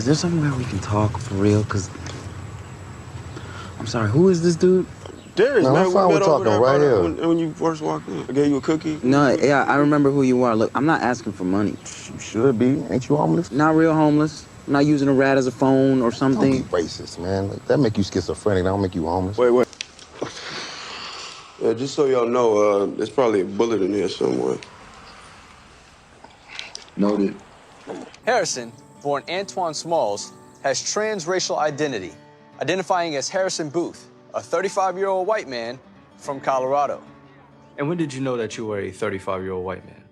there somewhere we can talk for real? Because, I'm sorry, who is this dude? Darius, no, man, I'm fine with talking right here. When you first walked in, I gave you a cookie. No, yeah, I remember who you are. Look, I'm not asking for money. You should be. Ain't you homeless? Not real homeless. I'm not using a rat as a phone or something. Don't be racist, man. That make you schizophrenic. That don't make you homeless. Wait. Yeah, just so y'all know, there's probably a bullet in here somewhere. Noted. Harrison, born Antoine Smalls, has transracial identity, identifying as Harrison Booth, a 35-year-old white man from Colorado. And when did you know that you were a 35-year-old white man?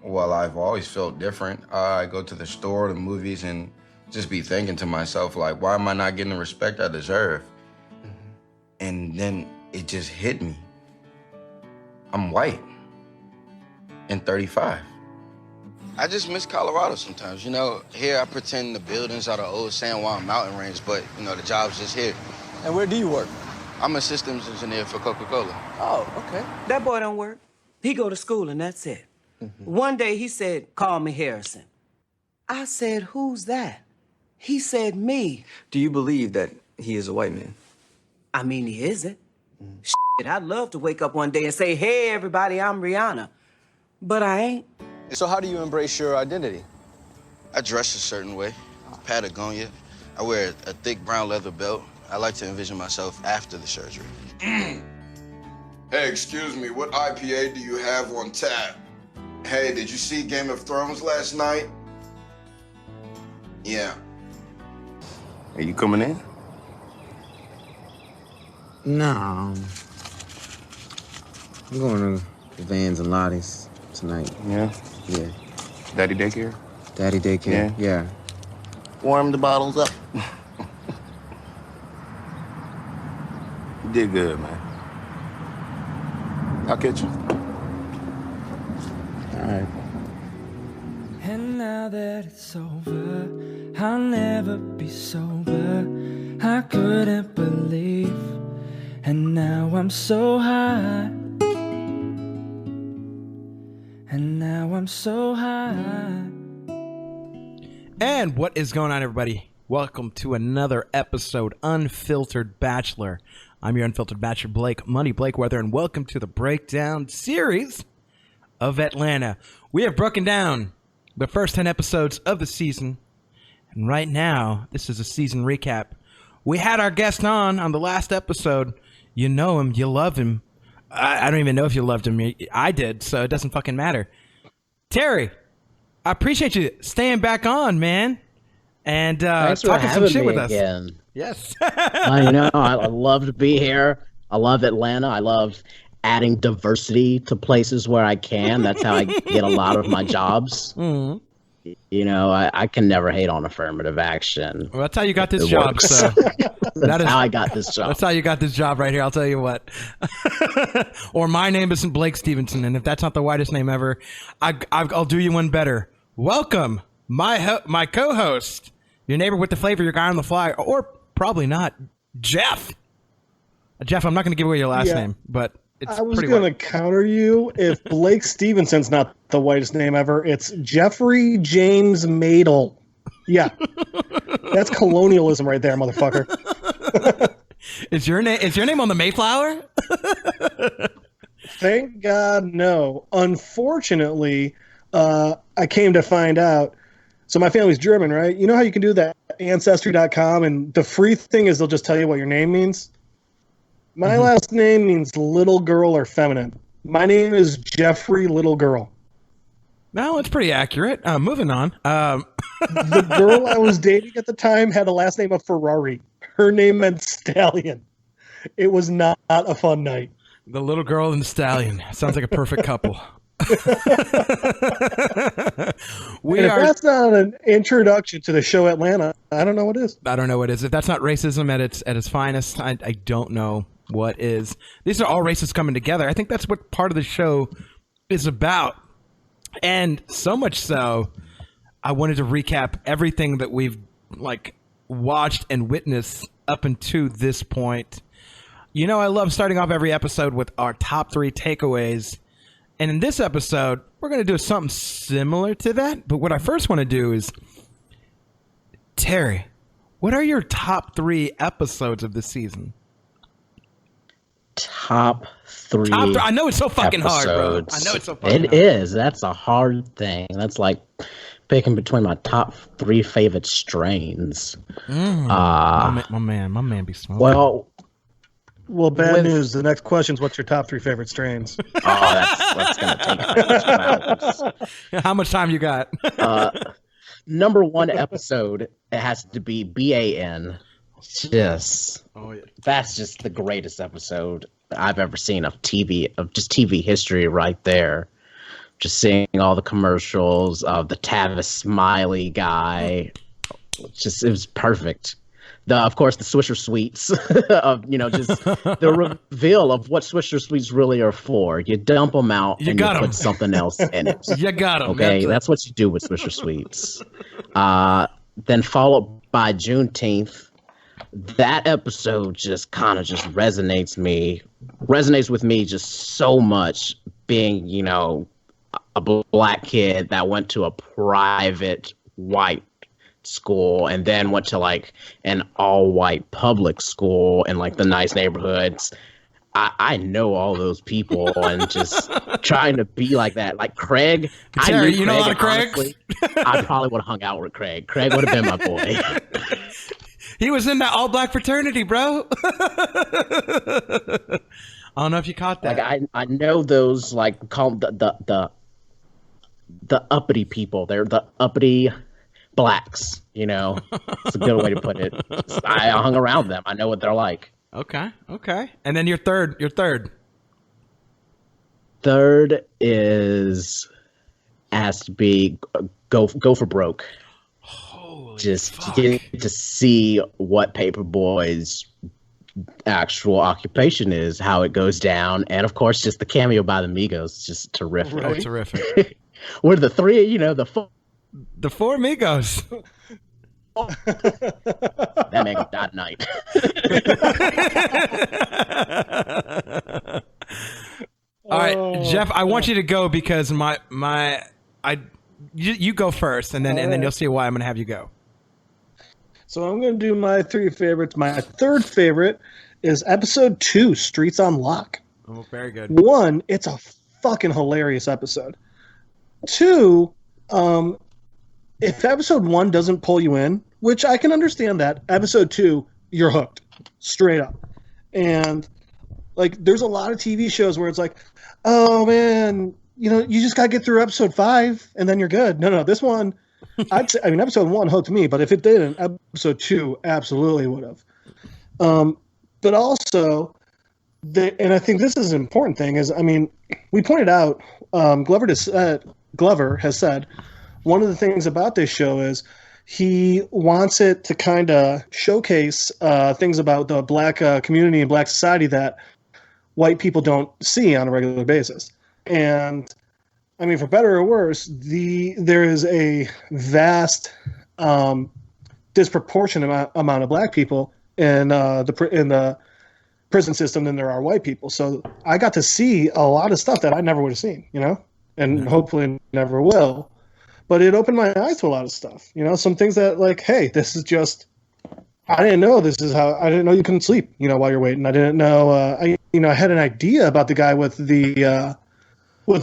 Well, I've always felt different. I go to the store, the movies, and just be thinking to myself, like, why am I not getting the respect I deserve? Mm-hmm. And then it just hit me. I'm white and 35. I just miss Colorado sometimes. You know, here I pretend the buildings are the old San Juan mountain range, but, you know, the job's just here. And where do you work? I'm a systems engineer for Coca-Cola. Oh, okay. That boy don't work. He go to school and that's it. One day he said, call me Harrison. I said, who's that? He said, me. Do you believe that he is a white man? I mean, he isn't. Shit, I'd love to wake up one day and say, hey, everybody, I'm Rihanna. But I ain't. So how do you embrace your identity? I dress a certain way, Patagonia. I wear a thick brown leather belt. I like to envision myself after the surgery. Hey, excuse me, what IPA do you have on tap? Hey, did you see Game of Thrones last night? Yeah. Are you coming in? No. I'm going to Vans and Lottie's tonight. Yeah? Yeah. Daddy daycare? Daddy daycare? Yeah. Warm the bottles up. You did good, man. I'll catch you. All right. And now that it's over, I'll never be sober. I couldn't believe, and now I'm so high. And now I'm so high. And what is going on, everybody? Welcome to another episode, Unfiltered Bachelor. I'm your Unfiltered Bachelor, Blake Money Blake Weather, and welcome to the breakdown series of Atlanta. We have broken down the first 10 episodes of the season, and right now, this is a season recap. We had our guest on the last episode. You know him, you love him. I don't even know if you loved him. I did, so it doesn't fucking matter. Terry, I appreciate you staying back on, man, and talking some shit with us. Again. Yes. I know. I love to be here. I love Atlanta. I love adding diversity to places where I can. That's how I get a lot of my jobs. Mm-hmm. You know, I can never hate on affirmative action. Well, that's how you got this job. So that's how I got this job. That's how you got this job right here. I'll tell you what. Or my name isn't Blake Stevenson, and if that's not the whitest name ever, I'll do you one better. Welcome, my co-host, your neighbor with the flavor, your guy on the fly, or probably not, Jeff. Jeff, I'm not going to give away your last name, but it's I was going to counter you. If Blake Stevenson's not the whitest name ever, it's Jeffrey James Madel. Yeah. That's colonialism right there, motherfucker. Is your name on the Mayflower? Thank God, no. Unfortunately, I came to find out. So my family's German, right? You know how you can do that Ancestry.com, and the free thing is they'll just tell you what your name means? My last name means little girl or feminine. My name is Jeffrey Little Girl. No, it's pretty accurate. Moving on. The girl I was dating at the time had a last name of Ferrari. Her name meant stallion. It was not a fun night. The little girl and the stallion. Sounds like a perfect couple. That's not an introduction to the show Atlanta, I don't know what is. I don't know what is. If that's not racism at its finest, I don't know what is. These are all races coming together. I think that's what part of the show is about. And so much so, I wanted to recap everything that we've watched and witnessed up until this point. You know, I love starting off every episode with our top 3 takeaways. And in this episode, we're going to do something similar to that. But what I first want to do is Terry, what are your top 3 episodes of this season? Top 3. I know it's so fucking hard, bro. I know it's so fucking hard. It is. That's a hard thing. That's like picking between my top 3 favorite strains. My man be smoking. Well, bad news. The next question is, what's your top 3 favorite strains? That's gonna take How much time you got? Number 1 episode, it has to be BAN. That's just the greatest episode I've ever seen of TV history right there. Just seeing all the commercials of the Tavis Smiley guy. It was perfect. Of course, the Swisher Sweets of, just the reveal of what Swisher Sweets really are for. You dump them out and you put something else in it. You got them. Okay, that's what you do with Swisher Sweets. Then followed by Juneteenth. That episode just kind of resonates with me just so much, being, a black kid that went to a private white school and then went to like an all-white public school in like the nice neighborhoods. I know all those people and just trying to be like that. Like Craig, Terry, you know a lot of Craig? Honestly, I probably would have hung out with Craig. Craig would have been my boy. He was in that all-black fraternity, bro. I don't know if you caught that. Like I know those, like, call them the uppity people. They're the uppity blacks. It's a good way to put it. I hung around them. I know what they're like. Okay. And then your third. Third has to be go for broke. Holy fuck. Getting to see what Paperboy's actual occupation is, how it goes down, and of course just the cameo by the Migos, just terrific. Right. Oh, terrific. We're the 3, the 4 Migos. That man died tonight. All right, Jeff, I want you to go because you go first, and then you'll see why I'm gonna have you go. So I'm gonna do my 3 favorites. My third favorite is episode 2, Streets on Lock. Oh, very good. 1, it's a fucking hilarious episode. 2, if episode 1 doesn't pull you in, which I can understand that, episode 2, you're hooked. Straight up. And, like, there's a lot of TV shows where it's like, oh, man, you just got to get through episode 5, and then you're good. No, this one, episode 1 hooked me, but if it didn't, episode 2 absolutely would have. But also, and I think this is an important thing, is, we pointed out, Glover has said, one of the things about this show is he wants it to kind of showcase things about the black community and black society that white people don't see on a regular basis. And, for better or worse, there is a vast disproportionate amount of black people in the prison system than there are white people. So I got to see a lot of stuff that I never would have seen, and hopefully never will. But it opened my eyes to a lot of stuff, some things that, like, hey, this is just, I didn't know I didn't know you couldn't sleep, while you're waiting. I didn't know, I had an idea about the guy with the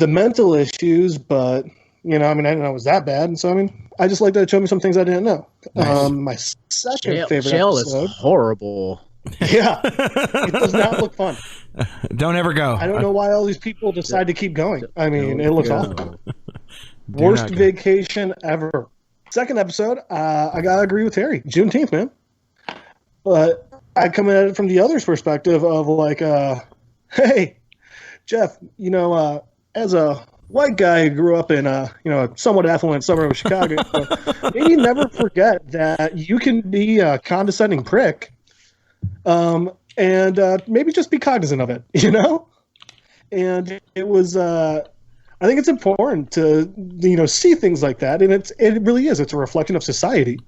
mental issues, but, I didn't know it was that bad. And so, I just like that it showed me some things I didn't know. Nice. My second favorite jail episode. Is horrible. Yeah. It does not look fun. Don't ever go. I don't know why all these people decide to keep going. It looks awful. Worst vacation ever. Second episode, I gotta agree with Terry. Juneteenth, man. But I come at it from the other's perspective of like, hey, Jeff, as a white guy who grew up in a somewhat affluent suburb of Chicago, maybe never forget that you can be a condescending prick, and maybe just be cognizant of it, And it was. I think it's important to see things like that, and it really is. It's a reflection of society,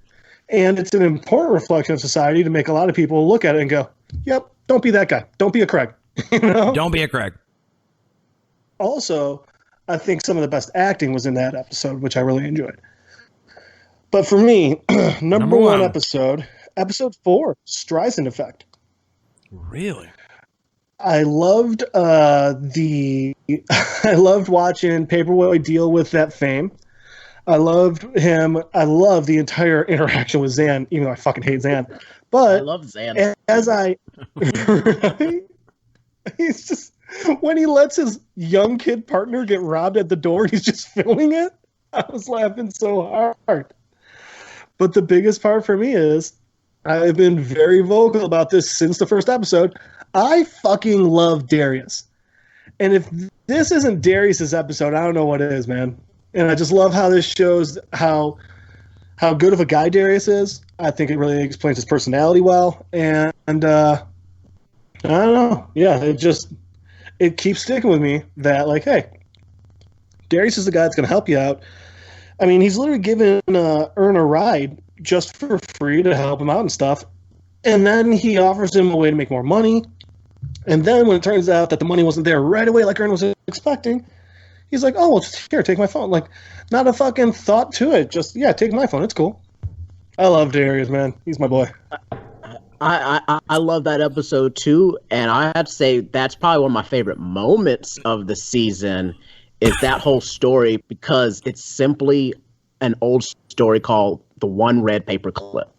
and it's an important reflection of society to make a lot of people look at it and go, "Yep, don't be that guy. Don't be a Craig." Don't be a Craig. Also, I think some of the best acting was in that episode, which I really enjoyed. But for me, number one one. episode 4, Streisand Effect. Really? I loved I loved watching Paperboy deal with that fame. I loved him. I love the entire interaction with Xan, even though I fucking hate Xan. But I love Xan. Right? He's just, when he lets his young kid partner get robbed at the door and he's just filming it, I was laughing so hard. But the biggest part for me is, I've been very vocal about this since the first episode. I fucking love Darius. And if this isn't Darius's episode, I don't know what it is, man. And I just love how this shows how good of a guy Darius is. I think it really explains his personality well. And I don't know. Yeah, it keeps sticking with me that, like, hey, Darius is the guy that's going to help you out. I mean, he's literally giving Ern a ride just for free to help him out and stuff. And then he offers him a way to make more money. And then when it turns out that the money wasn't there right away like Ern was expecting, he's like, oh, well, just here, take my phone. Like, not a fucking thought to it. Just, yeah, take my phone. It's cool. I love Darius, man. He's my boy. I love that episode too, and I have to say that's probably one of my favorite moments of the season is that whole story, because it's simply an old story called The One Red Paperclip.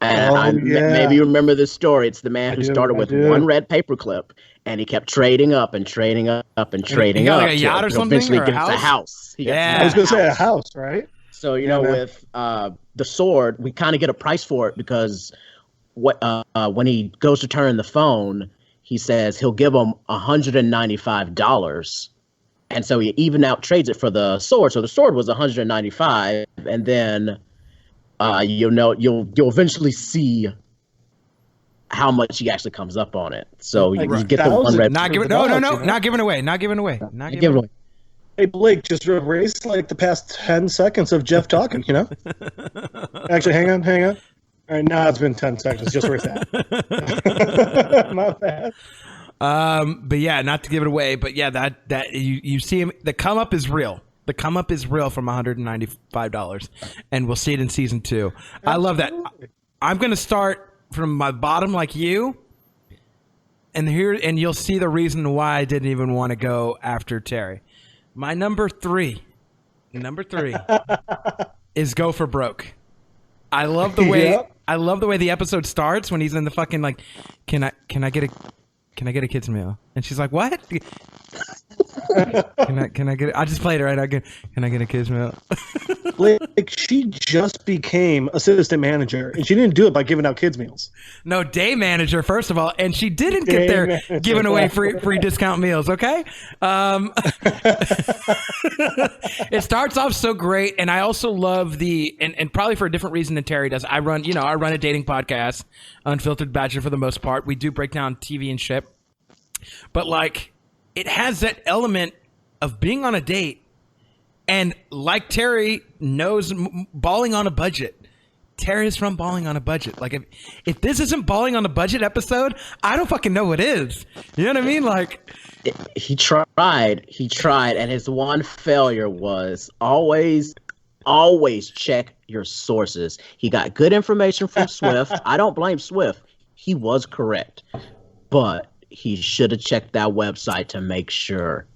And maybe you remember this story. It's the man who started with one red paperclip, and he kept trading up and trading up and trading up. Like a yacht or something, eventually or gets a house. I was going to say a house, right? So, with the sword, we kind of get a price for it, because when he goes to turn the phone, he says he'll give him $195. And so he even out trades it for the sword. So the sword was $195, and then you'll eventually see how much he actually comes up on it. So you get the one red. Not giving away. Not giving away. Hey, Blake, just erase like the past 10 seconds of Jeff talking, Actually, hang on. All right, now it's been 10 seconds. Just erase that. My bad. But yeah, not to give it away, but yeah, that you see him. The come up is real. The come up is real from $195, and we'll see it in season 2. I love that. I'm gonna start from my bottom like you, and you'll see the reason why I didn't even want to go after Terry. My number three is Go for Broke. I love the way the episode starts when he's in the fucking like, can I get a kid's meal? And she's like, what? Can I get it? I just played it right. Can I get a kid's meal? Like, she just became assistant manager, and she didn't do it by giving out kids meals. No, day manager, first of all, and she didn't get there giving away free discount meals. Okay, it starts off so great, and I also love and probably for a different reason than Terry does. I run a dating podcast, Unfiltered Bachelor, for the most part. We do break down TV and shit, but like, it has that element of being on a date. And like Terry knows balling on a budget. Terry is from Balling on a Budget. Like, if this isn't Balling on a Budget episode, I don't fucking know what is. You know what I mean? Like, he tried, and his one failure was always check your sources. He got good information from Swift. I don't blame Swift. He was correct. But he should have checked that website to make sure.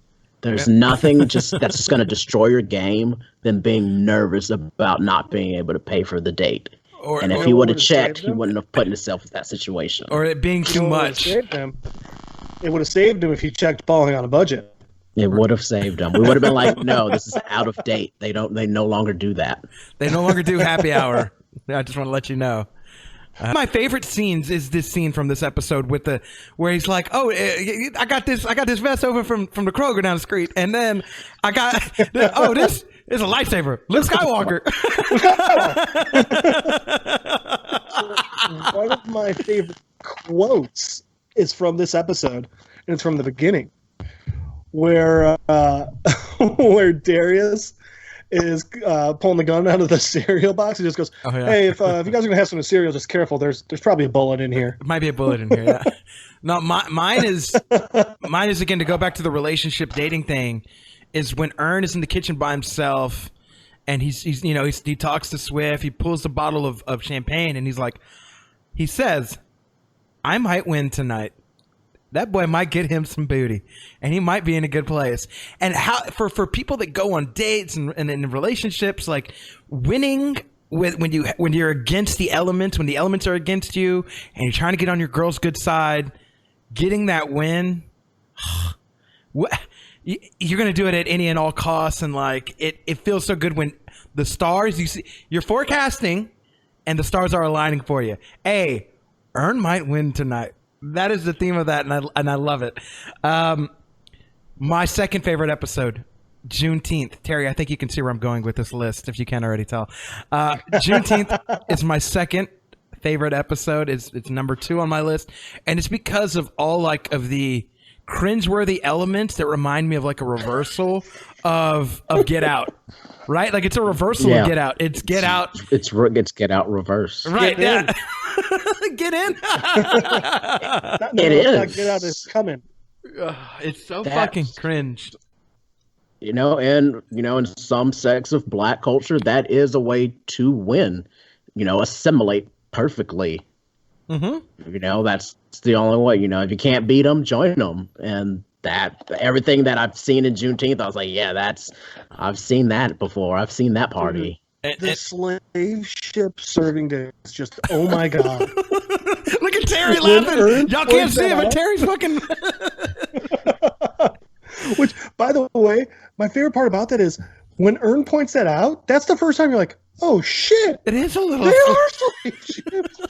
There's nothing that's just going to destroy your game than being nervous about not being able to pay for the date. And if he would have checked, he wouldn't have put himself in that situation. Or it being too much. It would have saved him if he checked Balling on a Budget. It would have saved him. We would have been like, no, this is out of date. They no longer do that. They no longer do happy hour. I just want to let you know. My favorite scenes is this scene from this episode where he's like, "Oh, I got this vest over from the Kroger down the street, and then I got this is a lightsaber, Luke Skywalker." One of my favorite quotes is from this episode, and it's from the beginning, where Darius is pulling the gun out of the cereal box. He just goes, "Hey, if you guys are gonna have some cereal, just careful. There's probably a bullet in here." Might be a bullet in here. Yeah. No, mine is again, to go back to the relationship dating thing, is when Ern is in the kitchen by himself, and he talks to Swift. He pulls the bottle of champagne, and he says, "I might win tonight. That boy might get him some booty, and he might be in a good place." And how for people that go on dates and in relationships, like winning when you're against the elements, when the elements are against you, and you're trying to get on your girl's good side, getting that win. You're going to do it at any and all costs, and like it feels so good when the stars you're forecasting and the stars are aligning for you. Hey, Ern might win tonight. That is the theme of that, and I love it. My second favorite episode, Juneteenth. Terry, I think you can see where I'm going with this list if you can't already tell. Juneteenth is my second favorite episode. It's number 2 on my list, and it's because of all of the cringeworthy elements that remind me of like a reversal of Get Out, right? Like it's a reversal of Get Out. It's Get Out. It's Get Out reverse. Right. Yeah. Get in. It is. Get Out is coming. It's so fucking cringe. And in some sects of black culture, that is a way to win. Assimilate perfectly. Mm-hmm. That's the only way. If you can't beat them, join them. And that everything that I've seen in Juneteenth, I was like, I've seen that before. I've seen that party. The slave ship serving day is just, oh my god! Look at Terry laughing. Y'all can't see it, but Terry's fucking. Which, by the way, my favorite part about that is when Ern points that out. That's the first time you're like, oh shit! It is a little. They are slave ships.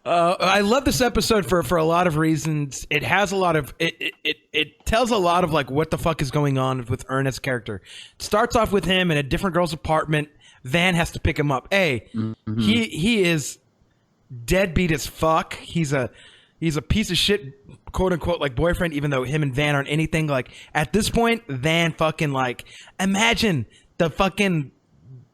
I love this episode for a lot of reasons. It has a lot of it tells a lot of like what the fuck is going on with Ernest's character. It starts off with him in a different girl's apartment. Van has to pick him up. He is deadbeat as fuck. He's a piece of shit, quote unquote, like boyfriend, even though him and Van aren't anything. Like at this point, Van fucking like imagine the fucking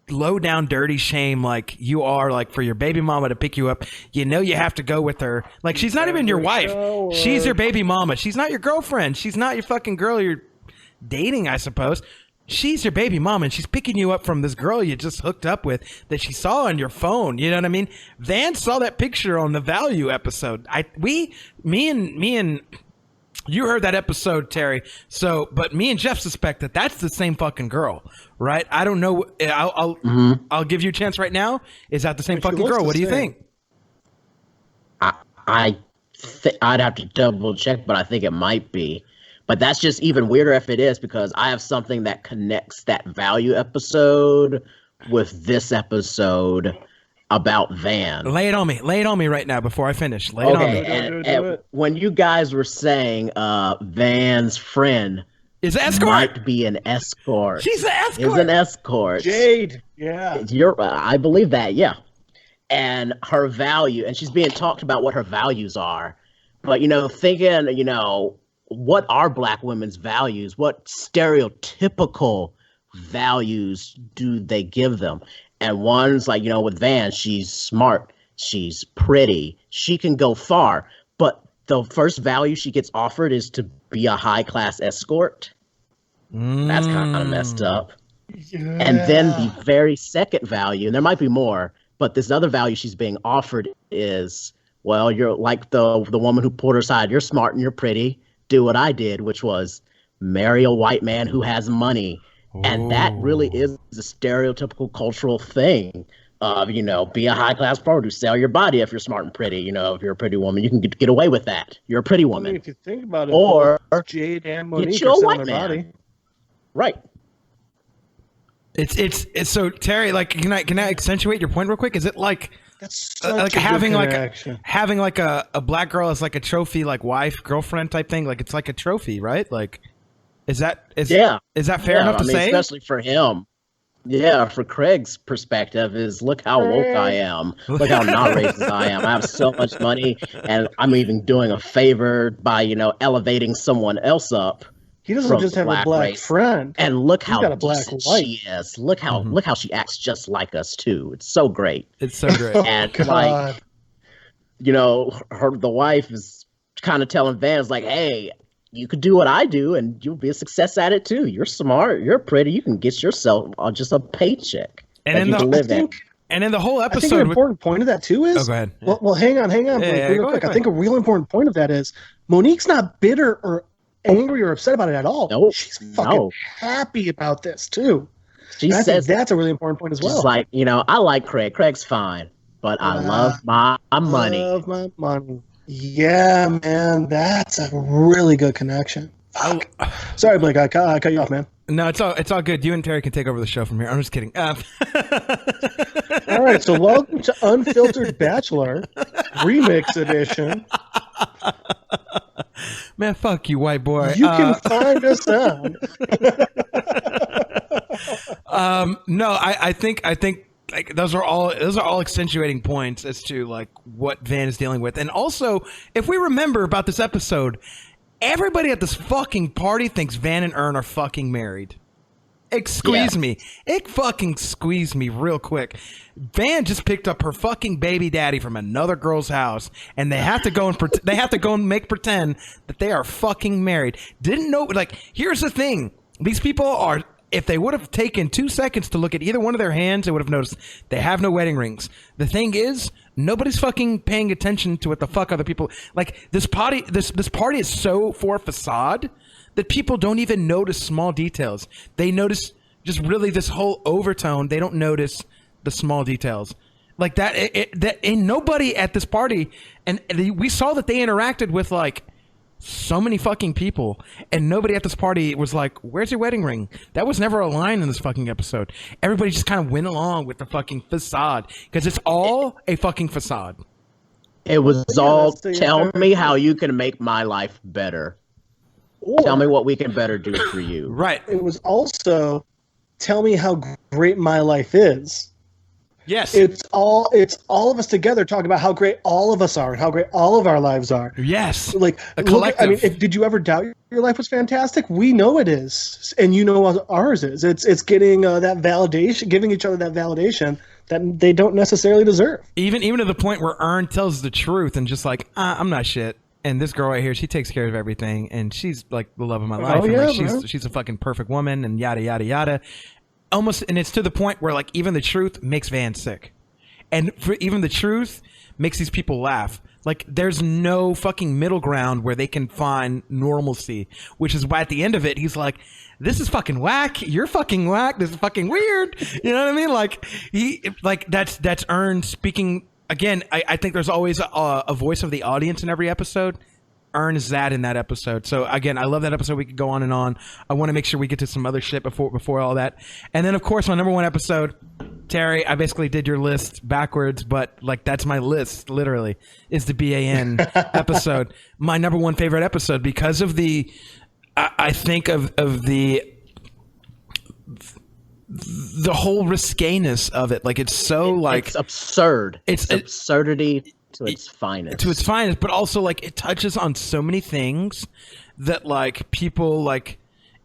low down dirty shame like you are like for your baby mama to pick you up. You have to go with her. Like she's not even your wife. She's your baby mama. She's not your girlfriend. She's not your fucking girl you're dating, I suppose. She's your baby mama, and she's picking you up from this girl you just hooked up with that she saw on your phone. You know what I mean? Van saw that picture on the Value episode. Me and you heard that episode, Terry. So, but me and Jeff suspect that that's the same fucking girl, right? I don't know. I'll give you a chance right now. Is that the same fucking girl? What do you think? I'd have to double check, but I think it might be. But that's just even weirder if it is, because I have something that connects that Value episode with this episode about Van. Lay it on me right now before I finish. Lay it on me. And when you guys were saying Van's friend is an escort, might be an escort. She's an escort. Is an escort. Jade. Yeah. I believe that. Yeah. And her value, and she's being talked about what her values are. But thinking, what are black women's values? What stereotypical values do they give them? And one's like, with Van, she's smart, she's pretty, she can go far. But the first value she gets offered is to be a high-class escort. That's kind of messed up. Yeah. And then the very second value, and there might be more, but this other value she's being offered is, well, you're like the woman who pulled her side. You're smart and you're pretty. Do what I did, which was marry a white man who has money. And that really is a stereotypical cultural thing of, be a high-class producer, sell your body if you're smart and pretty. If you're a pretty woman, you can get away with that. You're a pretty woman. I mean, if you think about it, or Jade and Monique get you a white man. Body. Right. It's so Terry, like, can I accentuate your point real quick? Is it like having like a black girl as like a trophy, like wife, girlfriend type thing? Like it's like a trophy, right? Like. Is that fair enough to say? Especially for him. Yeah, for Craig's perspective is look how woke I am. Look how not racist I am. I have so much money, and I'm even doing a favor by, elevating someone else up. He doesn't just have a black friend. And look how got a black wife. she is. Look how she acts just like us too. It's so great. It's so great. And like, the wife is kind of telling Van's like, hey, you could do what I do, and you'll be a success at it too. You're smart. You're pretty. You can get yourself just a paycheck that you can live in. And in the whole I think episode, an important point of that too is. Oh, go ahead. Well, hang on, real quick. I think a real important point of that is Monique's not bitter or angry or upset about it at all. No, she's fucking happy about this too. She I says think that's a really important point as well. She's like, I like Craig. Craig's fine, but I love my money. Love my money. Yeah, man, that's a really good connection. Fuck. Sorry, Blake, I cut you off, man. No, it's all good. You and Terry can take over the show from here. I'm just kidding. All right, so welcome to Unfiltered Bachelor Remix Edition. Man, fuck you, white boy. You can find us on. No, I think like those are all accentuating points as to like what Van is dealing with. And also, if we remember about this episode, everybody at this fucking party thinks Van and Ern are fucking married. Squeeze me real quick. Van just picked up her fucking baby daddy from another girl's house, and they have to go and make pretend that they are fucking married. Didn't know. Like, here's the thing: these people are. If they would have taken 2 seconds to look at either one of their hands, they would have noticed they have no wedding rings. The thing is, nobody's fucking paying attention to what the fuck other people like. This party is so for facade that people don't even notice small details. They notice just really this whole overtone. They don't notice the small details like that. That ain't nobody at this party, and we saw that they interacted with like so many fucking people, and nobody at this party was like, "Where's your wedding ring?" That was never a line in this fucking episode. Everybody just kind of went along with the fucking facade because it's all a fucking facade. It was all tell me how you can make my life better. Tell me what we can better do for you. Right. It was also tell me how great my life is. Yes. It's all of us together talking about how great all of us are and how great all of our lives are. Yes. Like a collective. Did you ever doubt your life was fantastic? We know it is, and you know what ours is. It's getting that validation, giving each other that validation that they don't necessarily deserve. Even to the point where Ern tells the truth and just like, I'm not shit. And this girl right here, she takes care of everything, and she's like the love of my life. And like, she's a fucking perfect woman, and yada yada yada. Almost, and it's to the point where like even the truth makes Van sick, and even the truth makes these people laugh. Like there's no fucking middle ground where they can find normalcy, which is why at the end of it he's like, "This is fucking whack. You're fucking whack. This is fucking weird." You know what I mean? Like that's Ern speaking again. I think there's always a voice of the audience in every episode. Ern is that in that episode. So again, I love that episode. We could go on and on. I want to make sure we get to some other shit before all that. And then of course my number one episode, Terry, I basically did your list backwards, but like that's my list literally, is the BAN episode. My number one favorite episode because of the I think of the whole risqueness of it. Like it's so like it's absurd. It's absurdity to its finest. But also like it touches on so many things that like people like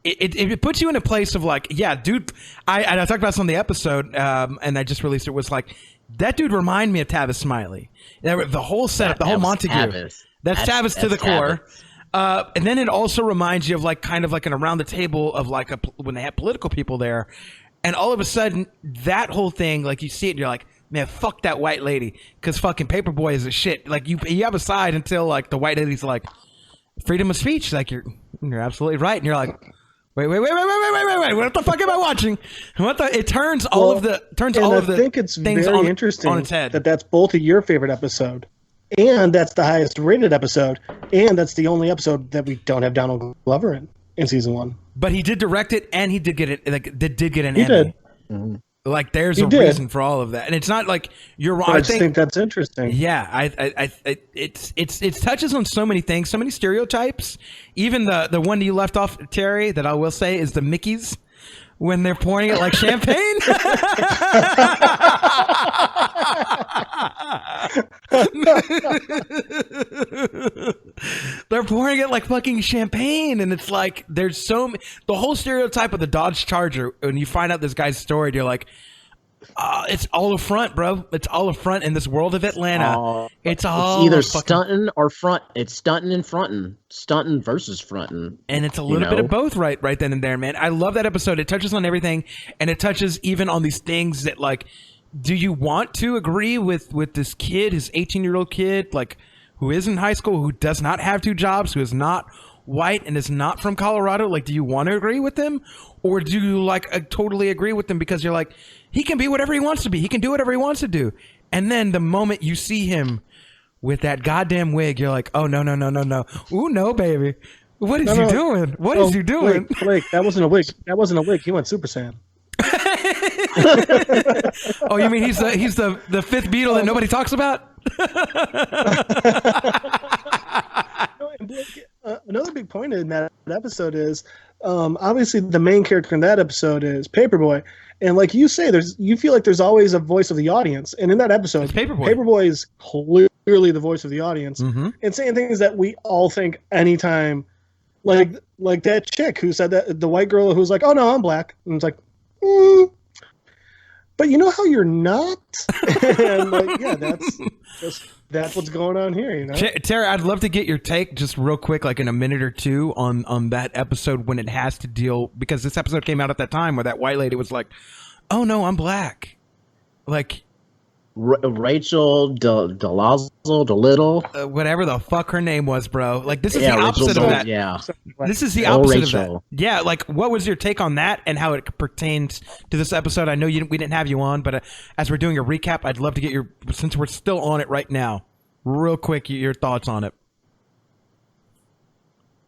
it puts you in a place of like, yeah, dude, I talked about this on the episode and I just released it, was like that dude remind me of Tavis Smiley. The whole setup, the whole Montague. That's Tavis to the core. And then it also reminds you of like kind of like an around the table of like when they have political people there, and all of a sudden that whole thing, like you see it and you're like, man, fuck that white lady, because fucking Paperboy is a shit. Like you have a side until like the white lady's like, freedom of speech. Like you're absolutely right, and you're like, wait, what the fuck am I watching? It turns all of the I think it's things very on interesting its head. that's both of your favorite episode, and that's the highest rated episode, and that's the only episode that we don't have Donald Glover in season 1. But he did direct it, and he did get it. Like did get an He Emmy. did. Mm-hmm. Like there's a reason for all of that, and it's not like you're wrong. I just think that's interesting. Yeah, it touches on so many things, so many stereotypes. Even the one you left off, Terry, that I will say is the Mickeys when they're pouring it like champagne. They're pouring it like fucking champagne, and it's like there's the whole stereotype of the Dodge Charger. When you find out this guy's story, you're like, It's all a front, bro. It's all a front in this world of Atlanta. It's all either a fucking... stunting or front. It's stunting and fronting. Stunting versus fronting. And it's a little bit of both right then and there, man. I love that episode. It touches on everything, and it touches even on these things that, like, do you want to agree with this kid, his 18-year-old kid, like, who is in high school, who does not have 2 jobs, who is not white and is not from Colorado? Like, do you want to agree with him? Or do you, like, totally agree with him because you're like, he can be whatever he wants to be. He can do whatever he wants to do. And then the moment you see him with that goddamn wig, you're like, oh, no. Ooh, no, baby. What is he doing? What is he doing? Blake, that wasn't a wig. That wasn't a wig. He went Super Saiyan. Oh, you mean he's the 5th Beatle that nobody talks about? Another big point in that episode is obviously the main character in that episode is Paperboy, and like you say, you feel like there's always a voice of the audience, and in that episode, Paperboy is clearly the voice of the audience, and saying things that we all think anytime, like that chick who said that, the white girl who's like, oh no, I'm black, and it's like, but you know how you're not, and like, yeah, that's what's going on here, you know. Terry, I'd love to get your take just real quick, like in a minute or two, on that episode when it has to deal, because this episode came out at that time where that white lady was like, oh no, I'm black, like Rachel DeLittle, whatever the fuck her name was, bro. Like, this is the opposite of that. Yeah, this is the opposite of that. Yeah, like, what was your take on that and how it pertains to this episode? I know we didn't have you on, but as we're doing a recap, I'd love to get since we're still on it right now, real quick, your thoughts on it.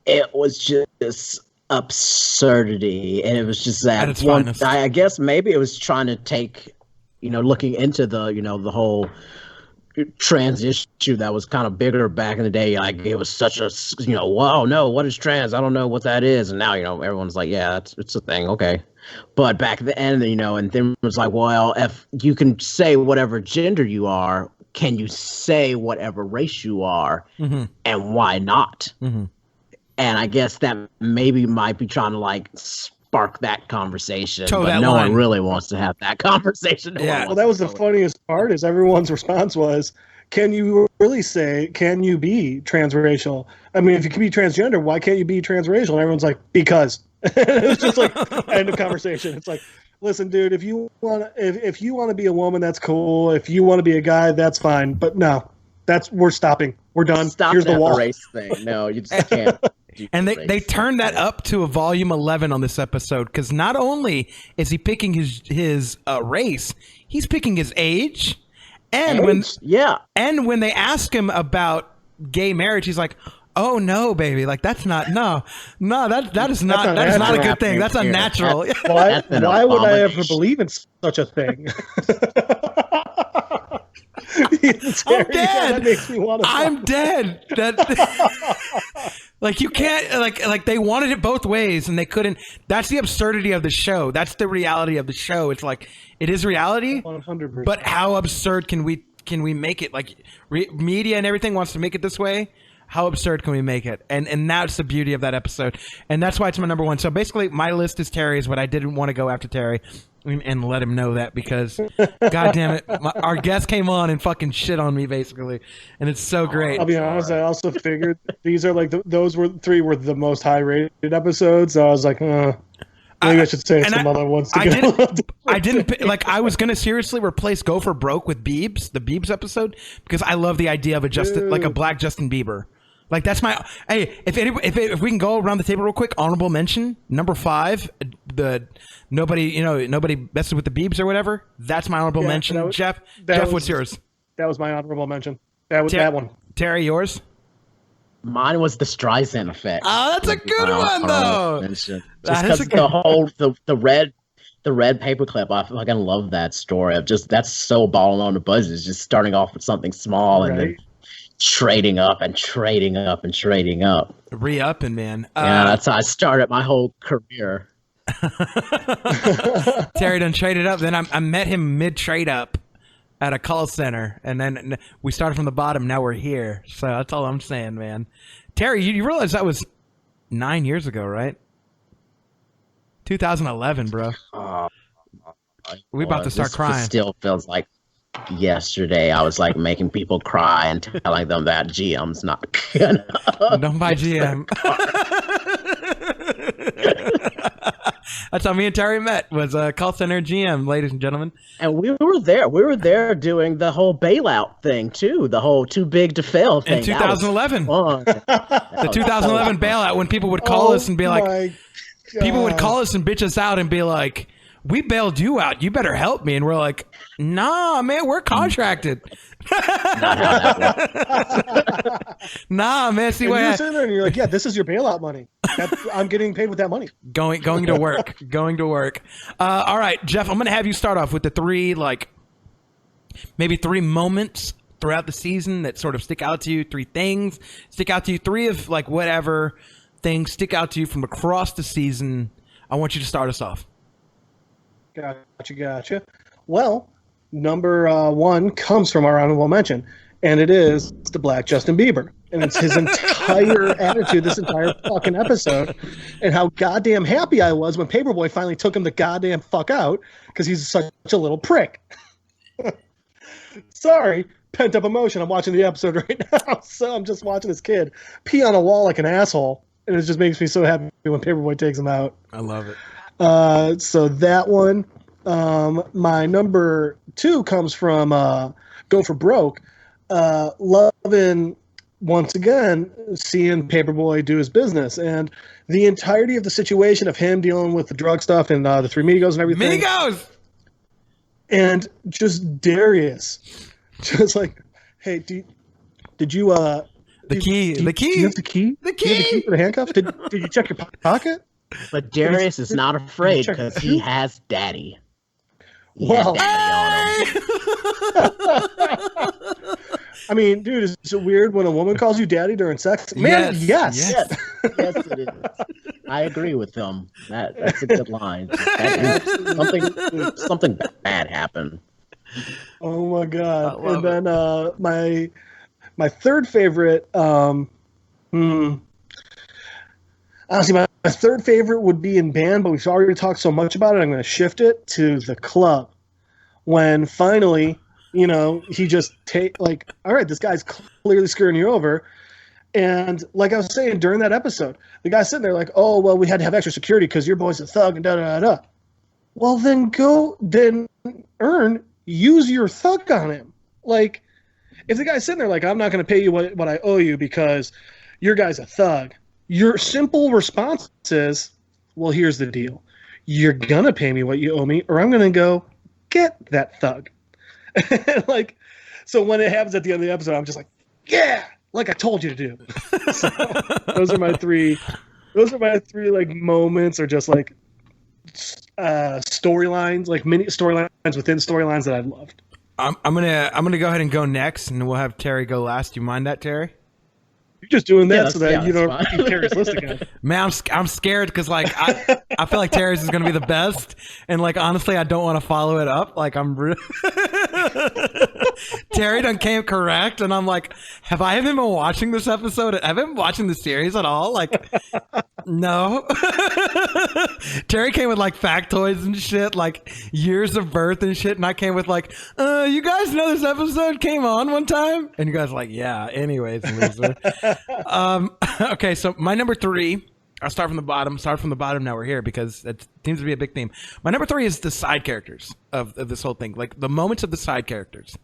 It was just absurdity, and it was just that its finest. I guess maybe it was trying to take, looking into the, the whole trans issue that was kind of bigger back in the day. Like, it was such a, wow, no, what is trans? I don't know what that is. And now, everyone's like, yeah, it's a thing. Okay. But back at the end, and then it was like, well, if you can say whatever gender you are, can you say whatever race you are? Mm-hmm. And why not? Mm-hmm. And I guess that maybe might be trying to, like, spark that conversation, Toe but that no line. one really wants to have that conversation. Yeah. Well, that was the funniest part, is everyone's response was, can you really say, can you be transracial? I mean, if you can be transgender, why can't you be transracial? And everyone's like, because. It was just like, end of conversation. It's like, listen, dude, if you want to be a woman, that's cool. If you want to be a guy, that's fine. But no, we're stopping. We're done. Stop Here's the wall. race thing. No, you just can't. And they turned that up to a volume 11 on this episode, because not only is he picking his race, he's picking his age, and when they ask him about gay marriage, he's like, "Oh no, baby, like that is not a good thing. That's unnatural." Why would I ever believe in such a thing? I'm dead. That makes me want to. I'm dead. Like, you can't, like they wanted it both ways and they couldn't. That's the absurdity of the show. That's the reality of the show. It's like, it is reality, 100%. but how absurd can we make it? Like, media and everything wants to make it this way. How absurd can we make it? And that's the beauty of that episode. And that's why it's my number one. So basically, my list is Terry's, but I didn't want to go after Terry and let him know that, because, God damn it, our guest came on and fucking shit on me, basically. And it's so great. I'll be honest, I also figured these are like, those three were the most high-rated episodes. So I was like, maybe I should say some other ones. I didn't like. I was gonna seriously replace "Go for Broke" with Biebs, the Biebs episode, because I love the idea of a black Justin Bieber. Like, that's my if we can go around the table real quick. Honorable mention number 5, nobody messes with the Biebs or whatever. That's my honorable mention. Jeff, what's yours? That was my honorable mention. That was that one. Terry, yours? Mine was the Streisand Effect. Oh, that's a good one, though. Just because the red paperclip, I fucking love that story. That's so balling on the buzzes. Just starting off with something small and then trading up and trading up and trading up. Re-upping, man. Yeah, that's how I started my whole career. Terry done traded up. Then I met him mid-trade up at a call center, and then we started from the bottom. Now we're here. So that's all I'm saying, man. Terry, you realize that was 9 years ago, right? 2011, bro. We about to start This crying. still feels like yesterday. I was like making people cry and telling them that GM's not gonna. Don't buy GM. That's how me and Terry met. Was a call center GM, ladies and gentlemen. And we were there. We were there doing the whole bailout thing too. The whole too big to fail thing. In 2011. The 2011 bailout, when people would call us and be like, people would call us and bitch us out and be like, we bailed you out. You better help me. And we're like, nah, man, we're contracted. Nah, man. See what you're sitting there and you're like, yeah, this is your bailout money. I'm getting paid with that money. Going to work. Going to work. All right, Jeff, I'm going to have you start off with the three, like, maybe three moments throughout the season that sort of stick out to you, three things stick out to you, three of, like, whatever things stick out to you from across the season. I want you to start us off. Gotcha. Well, number one comes from our honorable mention, and it is the Black Justin Bieber. And it's his entire attitude, this entire fucking episode, and how goddamn happy I was when Paperboy finally took him the goddamn fuck out, because he's such a little prick. Sorry, pent up emotion. I'm watching the episode right now, so I'm just watching this kid pee on a wall like an asshole, and it just makes me so happy when Paperboy takes him out. I love it. So that one. My number two comes from Go for Broke. Loving, once again, seeing Paperboy do his business. And the entirety of the situation of him dealing with the drug stuff and the Three Migos and everything. Migos! And just Darius. Just like, hey, did you... The key. Do you have the key? The Do you have the key for the handcuff? Did you check your pocket? But Darius is not afraid because he has daddy. Well, daddy on him. I mean, dude, is it weird when a woman calls you daddy during sex? Man, yes. Yes, it is. I agree with them. That's a good line. Something bad happened. Oh my god! And then my third favorite. Honestly, my third favorite would be in band, but we've already talked so much about it. I'm going to shift it to the club. When finally, he just all right, this guy's clearly screwing you over. And like I was saying during that episode, the guy's sitting there like, oh, well, we had to have extra security because your boy's a thug and da-da-da-da. Well, then use your thug on him. Like, if the guy's sitting there like, I'm not going to pay you what I owe you because your guy's a thug, your simple response is, well, here's the deal. You're going to pay me what you owe me, or I'm going to go get that thug. So when it happens at the end of the episode, I'm just like, yeah, like I told you to do. So those are my three like moments, or just like storylines, like mini storylines within storylines that I've loved. I'm gonna go ahead and go next, and we'll have Terry go last. Do you mind that, Terry? You're just doing that so that you don't keep Terry's list again. Man, I'm scared because like I feel like Terry's is gonna be the best, and like honestly, I don't want to follow it up. Like I'm really Terry done came correct, and I'm like, have I even been watching this episode? Have I been watching the series at all? Like, no. Terry came with like factoids and shit, like years of birth and shit, and I came with like, you guys know this episode came on one time, and you guys are like, yeah. Anyways, loser. Okay, so my number three. I'll start from the bottom. Start from the bottom now. We're here because it seems to be a big theme. My number three is the side characters of this whole thing, like the moments of the side characters.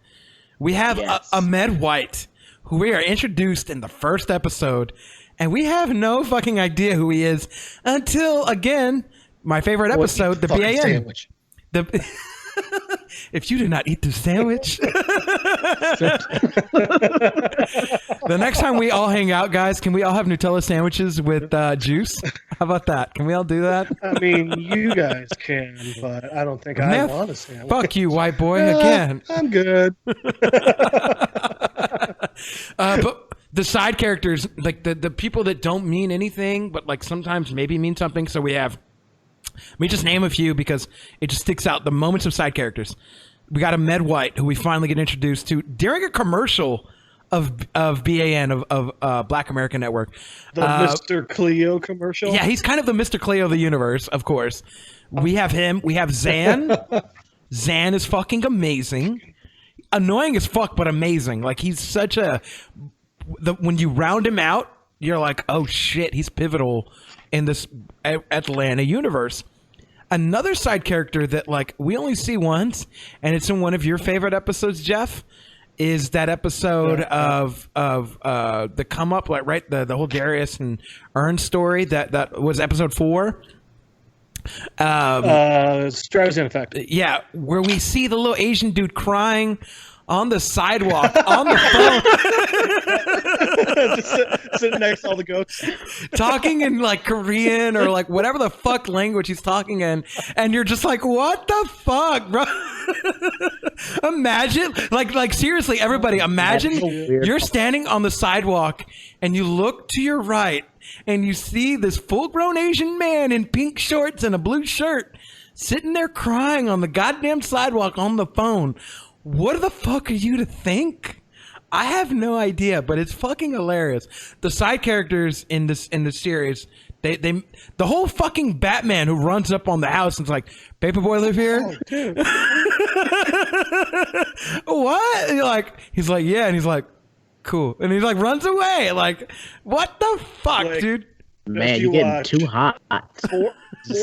We have Ahmed White, who we are introduced in the first episode, and we have no fucking idea who he is until, again, my favorite episode, the BAN. Sandwich. If you did not eat the sandwich. The next time we all hang out, guys, can we all have Nutella sandwiches with juice? How about that? Can we all do that? I mean, you guys can, but I don't think I want a sandwich. Fuck you, white boy, again. I'm good. But the side characters, like the people that don't mean anything, but like sometimes maybe mean something. So we have, let me just name a few because it just sticks out. The moments of side characters. We got Ahmed White, who we finally get introduced to during a commercial of BAN, of Black American Network. The Mr. Cleo commercial? Yeah, he's kind of the Mr. Cleo of the universe, of course. We have him. We have Zan. Zan is fucking amazing. Annoying as fuck, but amazing. Like, he's such when you round him out, you're like, oh shit, he's pivotal in this Atlanta universe. Another side character that, like, we only see once, and it's in one of your favorite episodes, Jeff, is that episode of the come up, like, right, the whole Darius and Ern story that was episode 4. Streisand Effect. Yeah, where we see the little Asian dude crying on the sidewalk on the phone, just sitting next to all the goats, talking in like Korean or like whatever the fuck language he's talking in, and you're just like, what the fuck, bro? Imagine, like seriously, everybody, imagine you're standing on the sidewalk and you look to your right and you see this full-grown Asian man in pink shorts and a blue shirt sitting there crying on the goddamn sidewalk on the phone. What the fuck are you to think? I have no idea, but it's fucking hilarious. The side characters in the series, they the whole fucking Batman who runs up on the house and's like, Paperboy live here? What? He's like, yeah, and he's like, cool, and he like runs away. Like, what the fuck, like, dude? Man, you're getting too hot.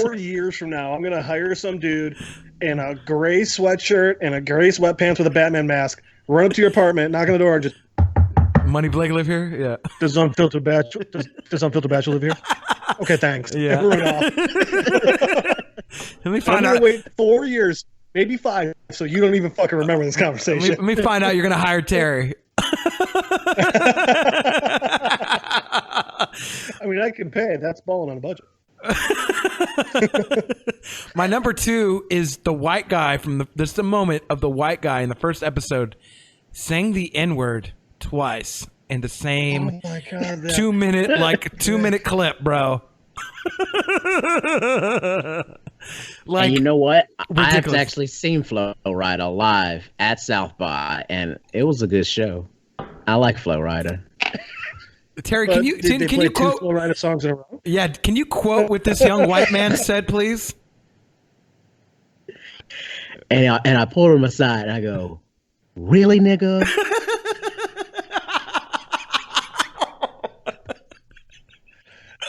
4 years from now, I'm gonna hire some dude in a gray sweatshirt and a gray sweatpants with a Batman mask, run up to your apartment, knock on the door, and just, Money Blake live here? Yeah. Does Unfiltered Bachelor live here? Okay, thanks. Yeah. Run off. Let me find I'm out. gonna wait 4 years, maybe 5, so you don't even fucking remember this conversation. Let me find out you're gonna hire Terry. I mean, I can pay. That's balling on a budget. My number 2 is the white guy from there's the moment of the white guy in the first episode saying the N-word twice in the same 2 minute clip, bro. Like, and you know what? Ridiculous. I have actually seen Flo Rida live at South by, and it was a good show. I like Flo Rida. Terry, But can you did they play quote? two Flo Rida songs in a row? Yeah, can you quote what this young white man said, please? And I pulled him aside and I go, "Really, nigga?"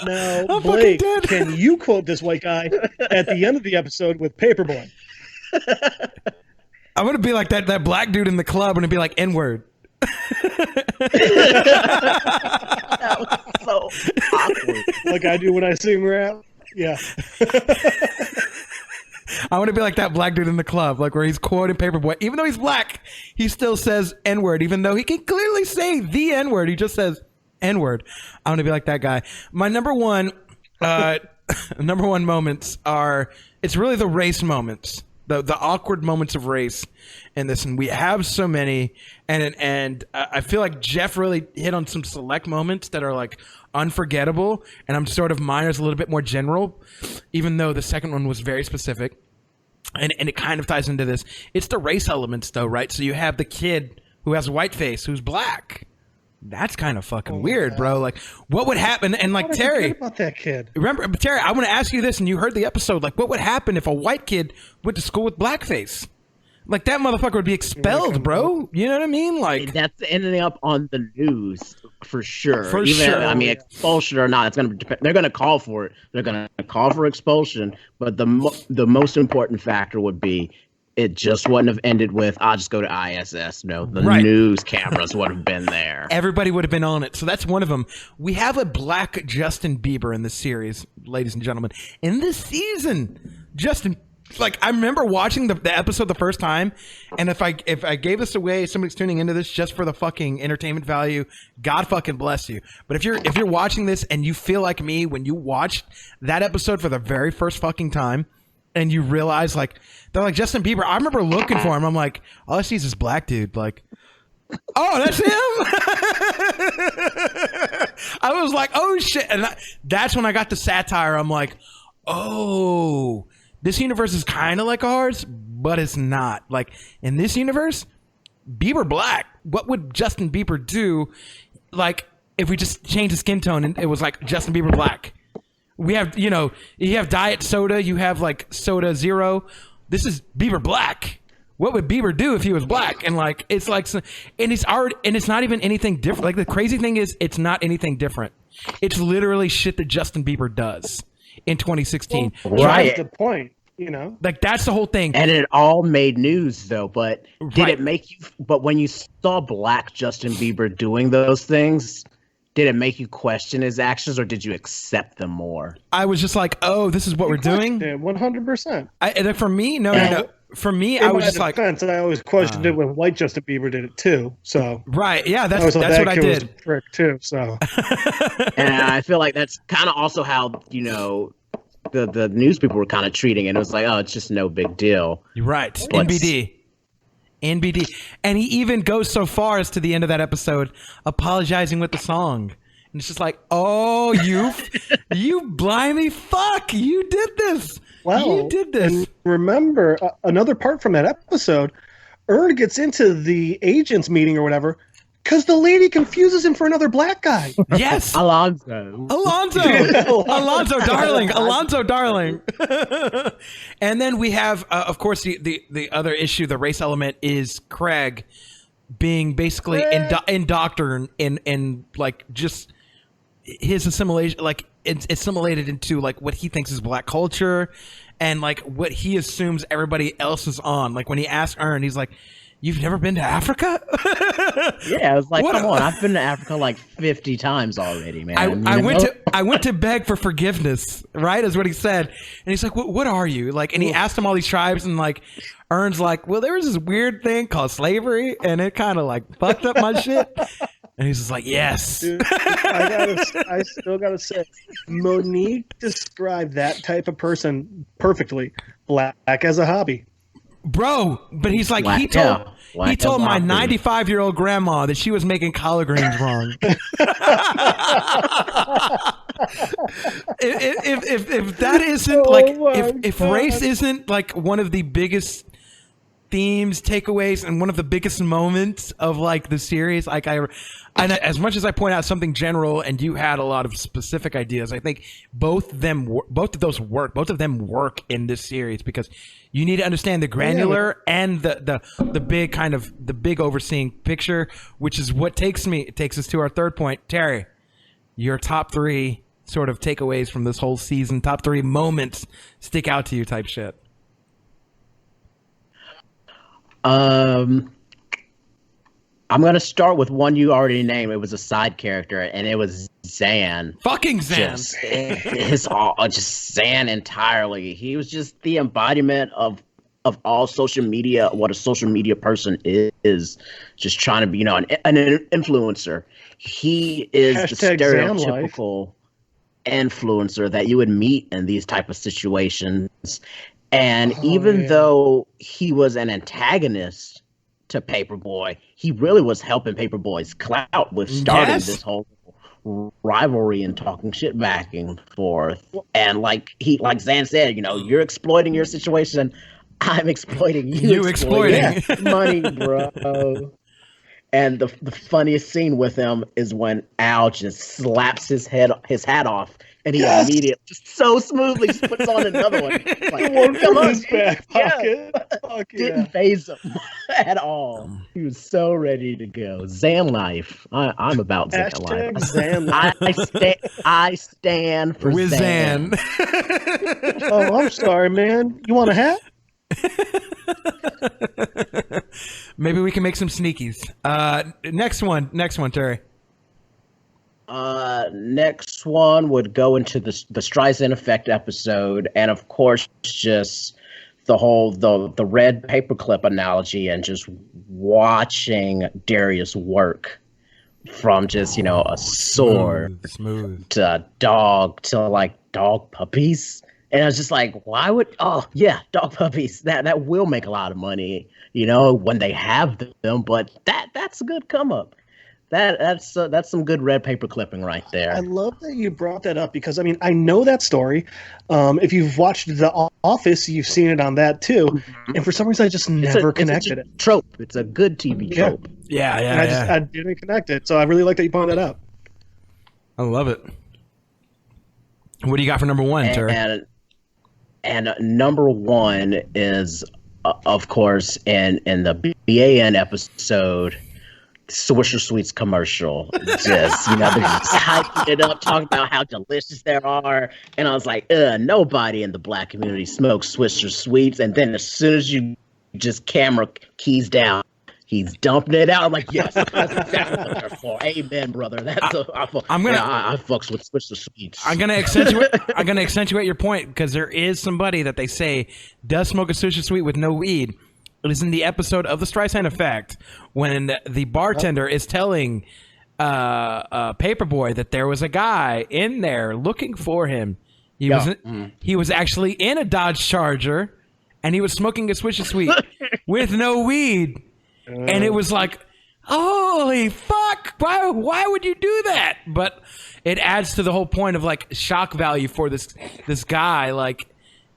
Now, Blake, can you quote this white guy at the end of the episode with Paperboy? I'm gonna be like that black dude in the club and be like N-word. That was so awkward. Like I do when I sing rap. Yeah. I want to be like that black dude in the club, like where he's quoting Paperboy. Even though he's black, he still says N-word, even though he can clearly say the N-word. He just says N-word. I want to be like that guy. My number one moments are, it's really the race moments, the awkward moments of race in this, and we have so many, and I feel like Jeff really hit on some select moments that are like unforgettable, and I'm sort of mine is a little bit more general, even though the second one was very specific, and it kind of ties into this. It's the race elements though, right? So you have the kid who has a white face who's black. That's kind of fucking weird, bro. Like, what would happen? And like, Terry, about that kid. Remember, Terry, I want to ask you this, and you heard the episode. Like, what would happen if a white kid went to school with blackface? Like, that motherfucker would be expelled, bro. You know what I mean? Like, that's ending up on the news for sure. For Even, sure. I mean, expulsion or not, it's gonna depend. They're gonna call for it. They're gonna call for expulsion. But the most important factor would be, it just wouldn't have ended with, I'll just go to ISS. No, the news cameras would have been there. Everybody would have been on it. So that's one of them. We have a black Justin Bieber in this series, ladies and gentlemen. In this season, Justin, like, I remember watching the episode the first time, and if I gave this away, somebody's tuning into this just for the fucking entertainment value, God fucking bless you. But if you're watching this and you feel like me when you watched that episode for the very first fucking time, and you realize, like, they're like, Justin Bieber. I remember looking for him. I'm like, all I see is this black dude. Like, oh, that's him? I was like, oh, shit. And that's when I got the satire. I'm like, oh, this universe is kind of like ours, but it's not. Like, in this universe, Bieber black. What would Justin Bieber do, like, if we just changed the skin tone and it was like Justin Bieber black? We have, you have diet soda, you have like soda zero. this is Bieber black. What would Bieber do if he was black? And like, it's like, and it's not even anything different. Like the crazy thing is, it's not anything different. It's literally shit that Justin Bieber does in 2016. Well, right. That's the point, you know? Like that's the whole thing. And it all made news though, but did Right. it make you, but when you saw black Justin Bieber doing those things, did it make you question his actions or did you accept them more? I was just like, oh, this is what we're doing? 100%. For me, no. For me, I was just like, defense, I always questioned it when white Justin Bieber did it too. So right, yeah, that's what I did. Was a prick too. So, And I feel like that's kind of also how, you know, the news people were kind of treating it. It was like, oh, it's just no big deal. You're right. But- NBD. And he even goes so far as to the end of that episode apologizing with the song. And it's just like, oh, you blimey fuck, you did this. wow. You did this. And remember, another part from that episode, Ern gets into the agents meeting or whatever because the lady confuses him for another black guy. Yes. Alonzo, darling. And then we have, of course, the other issue, the race element is Craig being basically indoctrinated in like just his assimilation, like it's assimilated into like what he thinks is black culture and like what he assumes everybody else is on. Like when he asks Ern, he's like, "You've never been to Africa?" Yeah, I was like, What come a- on, I've been to Africa like 50 times already, man. I went to beg for forgiveness, right? Is what he said. And he's like, what are you? Like, and he asked him all these tribes, and like Ern's like, well, there was this weird thing called slavery, and it kind of like fucked up my shit. And he's just like, yes. Dude, I still gotta say, Monique described that type of person perfectly. Black as a hobby. Bro, but he's like, he told my 95-year-old grandma that she was making collard greens wrong. if that isn't like, if race isn't like one of the biggest themes, takeaways, and one of the biggest moments of like the series, like and as much as I point out something general and you had a lot of specific ideas, I think both of them work in this series because you need to understand the granular and the big kind of the big overseeing picture, which is what takes us to our third point. Terry, your top 3 sort of takeaways from this whole season, top 3 moments stick out to you type shit. I'm gonna start with one you already named. It was a side character, and it was Zan. Fucking Zan. Just Zan entirely. He was just the embodiment of all social media. What a social media person is just trying to be, you know, an influencer. He is Hashtag the Zan stereotypical influencer that you would meet in these type of situations. And even though he was an antagonist to Paperboy, he really was helping Paperboy's clout with starting this whole rivalry and talking shit back and forth. And like Zan said, you know, you're exploiting your situation, I'm exploiting you. You exploiting money, bro. And the funniest scene with him is when Al just slaps his hat off, and he immediately, just so smoothly, just puts on another one. Like, come on, his back pocket. Didn't phase him at all. He was so ready to go. Zan life. I'm about Zan Hashtag life. Zan life. I stand for With Zan. Oh, I'm sorry, man. You want a hat? Maybe we can make some sneakies. Next one, Terry. Next one would go into the Streisand Effect episode, and of course, just the whole the red paperclip analogy, and just watching Darius work from just, you know, a sword smooth to a dog to like dog puppies. And I was just like, why would, dog puppies, that will make a lot of money, you know, when they have them. But that's a good come up. That's some good red paper clipping right there. I love that you brought that up because, I mean, I know that story. If you've watched The Office, you've seen it on that too. Mm-hmm. And for some reason, I just never connected it. Trope. It's a good TV trope. Yeah. I didn't connect it. So I really like that you pointed that out. I love it. What do you got for number 1, Terry? And And number one is, of course, in the BAN episode, Swisher Sweets commercial. Just, they're just hyping it up, talking about how delicious they are. And I was like, nobody in the black community smokes Swisher Sweets. And then as soon as you just camera keys down, he's dumping it out. I'm like, yes, that's exactly what they're for. Amen, brother. I fucks with Swisher Sweets. I'm gonna accentuate your point, because there is somebody that they say does smoke a Swisher Sweet with no weed. It is in the episode of The Streisand Effect when the bartender is telling Paperboy that there was a guy in there looking for him. He was actually in a Dodge Charger, and he was smoking a Swisher Sweet with no weed. And it was like, holy fuck, why would you do that? But it adds to the whole point of like shock value for this guy, like,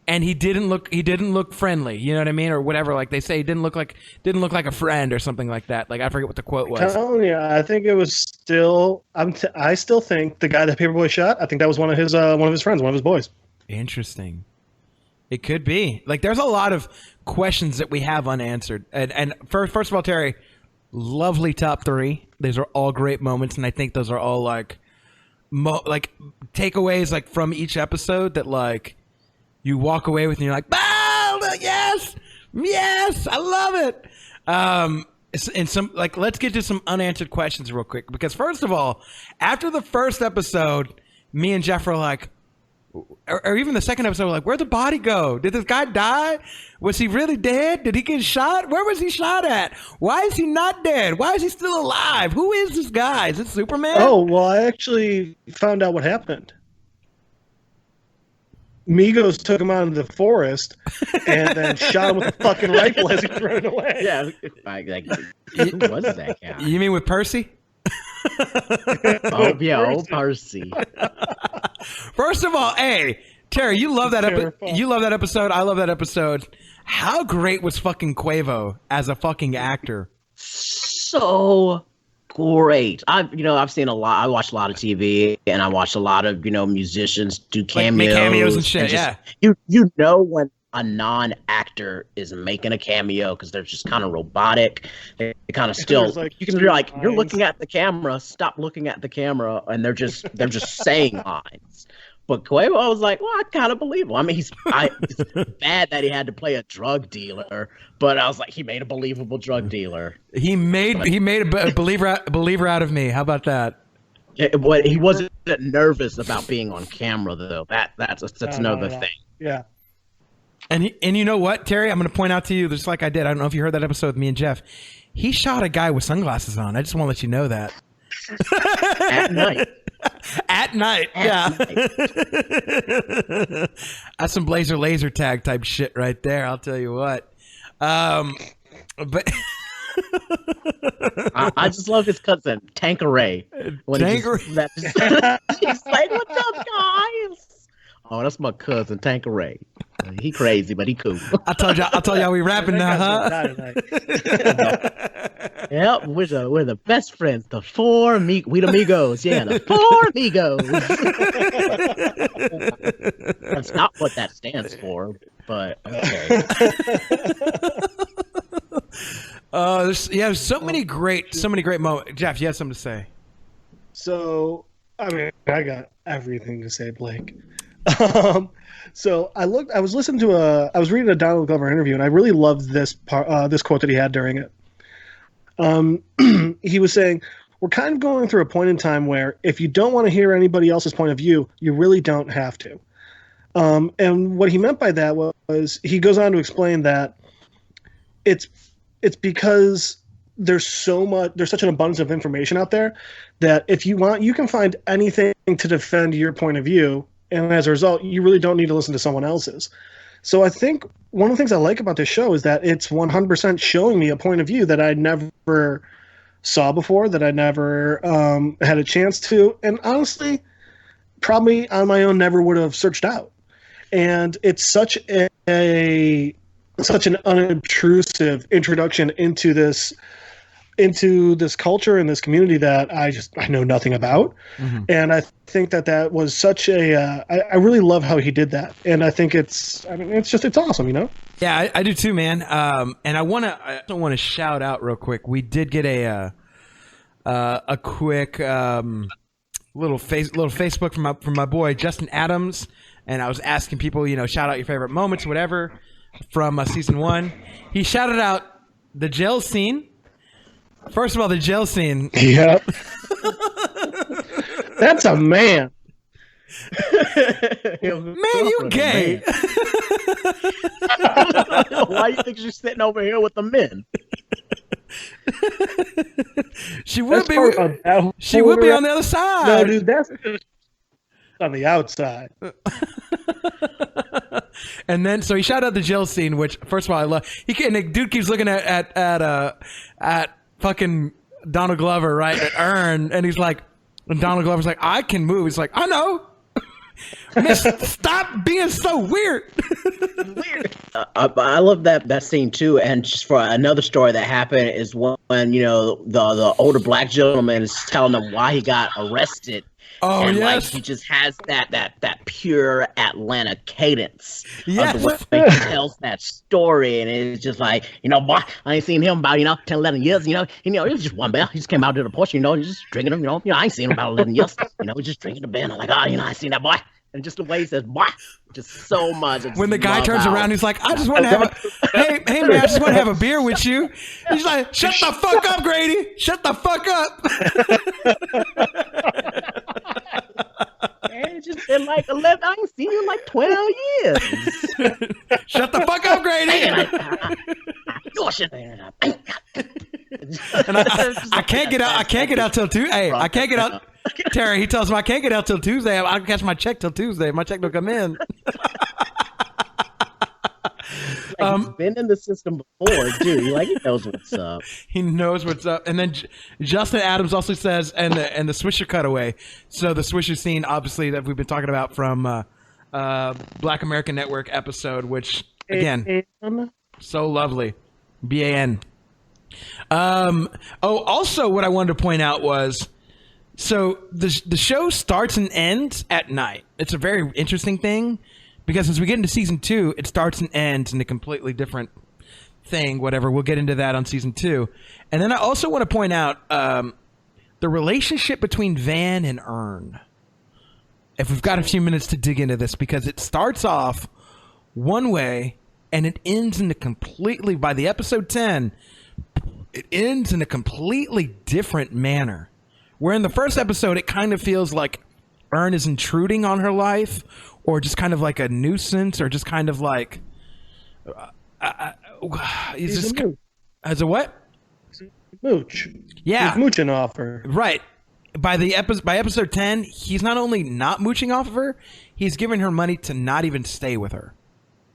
and he didn't look friendly, you know what I mean, or whatever. Like they say, he didn't look like a friend or something like that. Like I forget what the quote was. I think it was still. I still think the guy that Paperboy shot, I think that was one of his friends, one of his boys. Interesting. It could be. Like there's a lot of questions that we have unanswered. And first of all, Terry, lovely top 3. These are all great moments, and I think those are all like takeaways like from each episode that like you walk away with and you're like, oh, yes, I love it. And some like let's get to some unanswered questions real quick, because first of all, after the first episode, me and Jeff were like, or even the second episode, we're like, where'd the body go? Did this guy die? Was he really dead? Did he get shot? Where was he shot at? Why is he not dead? Why is he still alive? Who is this guy? Is it Superman? Oh, well, I actually found out what happened. Migos took him out of the forest and then shot him with a fucking rifle as he was running away. Yeah, who was that guy? You mean with Percy? Oh, yeah, old Percy. First of all, hey, Terry, you love that episode. I love that episode. How great was fucking Quavo as a fucking actor? So great. I've seen a lot. I watched a lot of TV, and I watched a lot of musicians do cameos, make cameos and shit. And yeah, you know when a non-actor is making a cameo because they're just kind of robotic. They kind of still you're like you're looking at the camera. Stop looking at the camera, and they're just saying lines. But Quavo, I was like, well, I kind of believe him. I mean, it's bad that he had to play a drug dealer, but I was like, he made a believable drug dealer. He made a believer out of me. How about that? But he wasn't nervous about being on camera, though. That's another thing. Yeah. And you know what, Terry? I'm going to point out to you, just like I did. I don't know if you heard that episode with me and Jeff. He shot a guy with sunglasses on. I just want to let you know that. At night. At night, yeah. That's some Blazer laser tag type shit right there. I'll tell you what. But I just love his cousin Tanqueray. Tanqueray. He's like, "What's up, guys?" Oh, that's my cousin Tanqueray. He crazy, but he cool. I told y'all we rapping now, huh? Yep, we're the best friends. The four we the Migos. Yeah, the four Migos. That's not what that stands for, but okay. There's so many great moments. Jeff, you have something to say? So, I mean, I got everything to say, Blake. So I was reading a Donald Glover interview, and I really loved this quote that he had during it. He was saying, we're kind of going through a point in time where if you don't want to hear anybody else's point of view, you really don't have to. And what he meant by that was he goes on to explain that it's because there's such an abundance of information out there that if you want, you can find anything to defend your point of view. And as a result, you really don't need to listen to someone else's. So I think one of the things I like about this show is that it's 100% showing me a point of view that I never saw before, that I never had a chance to, and honestly, probably on my own never would have searched out. And it's such an unobtrusive introduction into this into this culture and this community that I know nothing about. And I think that was such a I really love how he did that, and I think it's awesome, you know. Yeah, I do too, man. And I want to shout out real quick. We did get a quick little Facebook from my boy Justin Adams, and I was asking people, you know, shout out your favorite moments, whatever, from season 1. He shouted out the jail scene. First of all, the jail scene. Yep. That's a man. Man, you gay. Why do you think she's sitting over here with the men? She would be on the other side. No, dude, that's on the outside. And then, so he shouted out the jail scene, which, first of all, I love. And the dude keeps looking at fucking Donald Glover, right, at Earn, and he's like, and Donald Glover's like, I can move. He's like, I know. Miss, stop being so weird. I love that scene too. And just for another story that happened is when you know the older black gentleman is telling them why he got arrested. Oh, and yes. like he just has that pure Atlanta cadence Yes. of the way he tells that story, and it's just like, you know, boy, I ain't seen him about 10, 11 years. You know, it was just one beer. He just came out to the porch, you know, he's just drinking them. You know, I ain't seen him about 11 years. You know, he's just drinking the beer. And I'm like, oh, you know, I ain't seen that boy. And just the way he says boy, just so much. When the guy turns around, he's like, I just want to have hey man, I just want to have a beer with you. He's like, shut the fuck up, Grady. Shut the fuck up. Man, it's just been like 11. I ain't seen you in like 12 years. Shut the fuck up, Grady. And I can't get out. I can't get out till Tuesday. Hey, I can't get out. Terry, he tells me I can't get out till Tuesday. I'll catch my check till Tuesday. My check don't come in. He's been in the system before, dude. He knows what's up. He knows what's up. And then Justin Adams also says, and the Swisher cutaway. So the Swisher scene, obviously, that we've been talking about from Black American Network episode, which again, so lovely. BAN. Also, what I wanted to point out was, so the show starts and ends at night. It's a very interesting thing because as we get into season 2, it starts and ends in a completely different thing. Whatever, we'll get into that on season 2. And then I also want to point out the relationship between Van and Earn. If we've got a few minutes to dig into this, because it starts off one way and it ends in a completely, by the episode 10, it ends in a completely different manner. Where in the first episode, it kind of feels like Earn is intruding on her life, or just kind of like a nuisance, or just kind of like... He's a mooch. As a what? Mooch. Yeah. He's mooching off her. Right. By episode 10, he's not only not mooching off of her, he's giving her money to not even stay with her.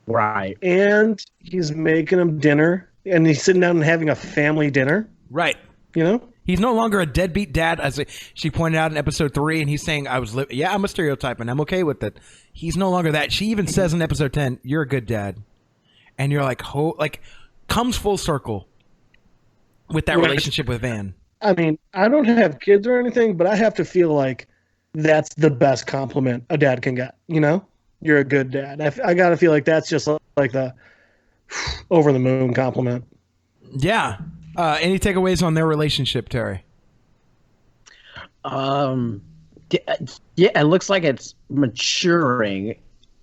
Right. And he's making him dinner, and he's sitting down and having a family dinner. Right. You know? He's no longer a deadbeat dad, as she pointed out in episode 3, and he's saying, I'm a stereotype, and I'm okay with it. He's no longer that. She even says in episode 10, you're a good dad. And you're like, comes full circle with that relationship with Van. I mean, I don't have kids or anything, but I have to feel like that's the best compliment a dad can get, you know? You're a good dad. I got to feel like that's just like the over the moon compliment. Yeah. Any takeaways on their relationship, Terry? Yeah, it looks like it's maturing.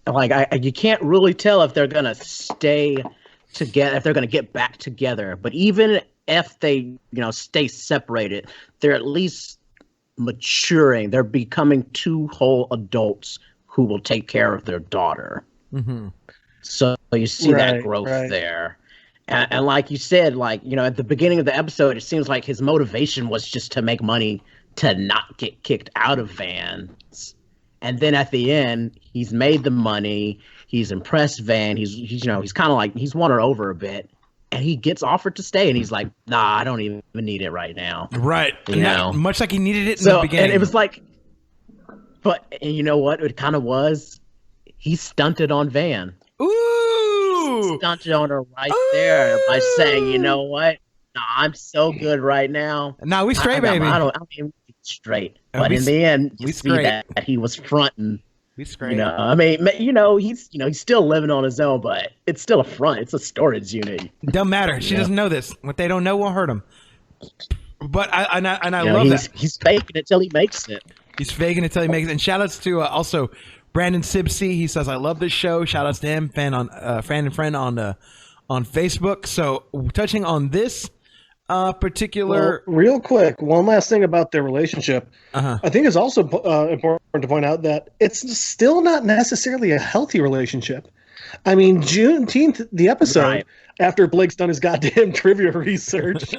Like you can't really tell if they're gonna stay together, if they're gonna get back together. But even if they, stay separated, they're at least maturing. They're becoming 2 whole adults who will take care of their daughter. Mm-hmm. So you see that growth there. And like you said, at the beginning of the episode, it seems like his motivation was just to make money to not get kicked out of Vans. And then at the end, he's made the money. He's impressed Van. He's kind of like, he's won her over a bit. And he gets offered to stay. And he's like, nah, I don't even need it right now. Right. Much like he needed it in the beginning. And it was like, and you know what? It kind of was. He stunted on Van. Ooh! Stunted on her right there by saying, you know what? I'm so good right now. No, we straight, I got baby. I don't even straight. Oh, But we in the end, we you see straight. that he was fronting. We straight. You know, I mean, he's still living on his own, but it's still a front. It's a storage unit. Don't matter. She doesn't know this. What they don't know won't hurt them. But I love that. He's faking it till he makes it. He's faking it till he makes it. And shout outs to also Brandon Sibsey. He says, I love this show. Shout outs to him, fan and friend on Facebook. So touching on this particular. Well, real quick, one last thing about their relationship. I think it's also important to point out that it's still not necessarily a healthy relationship. I mean, Juneteenth, the episode, after Blake's done his goddamn trivia research,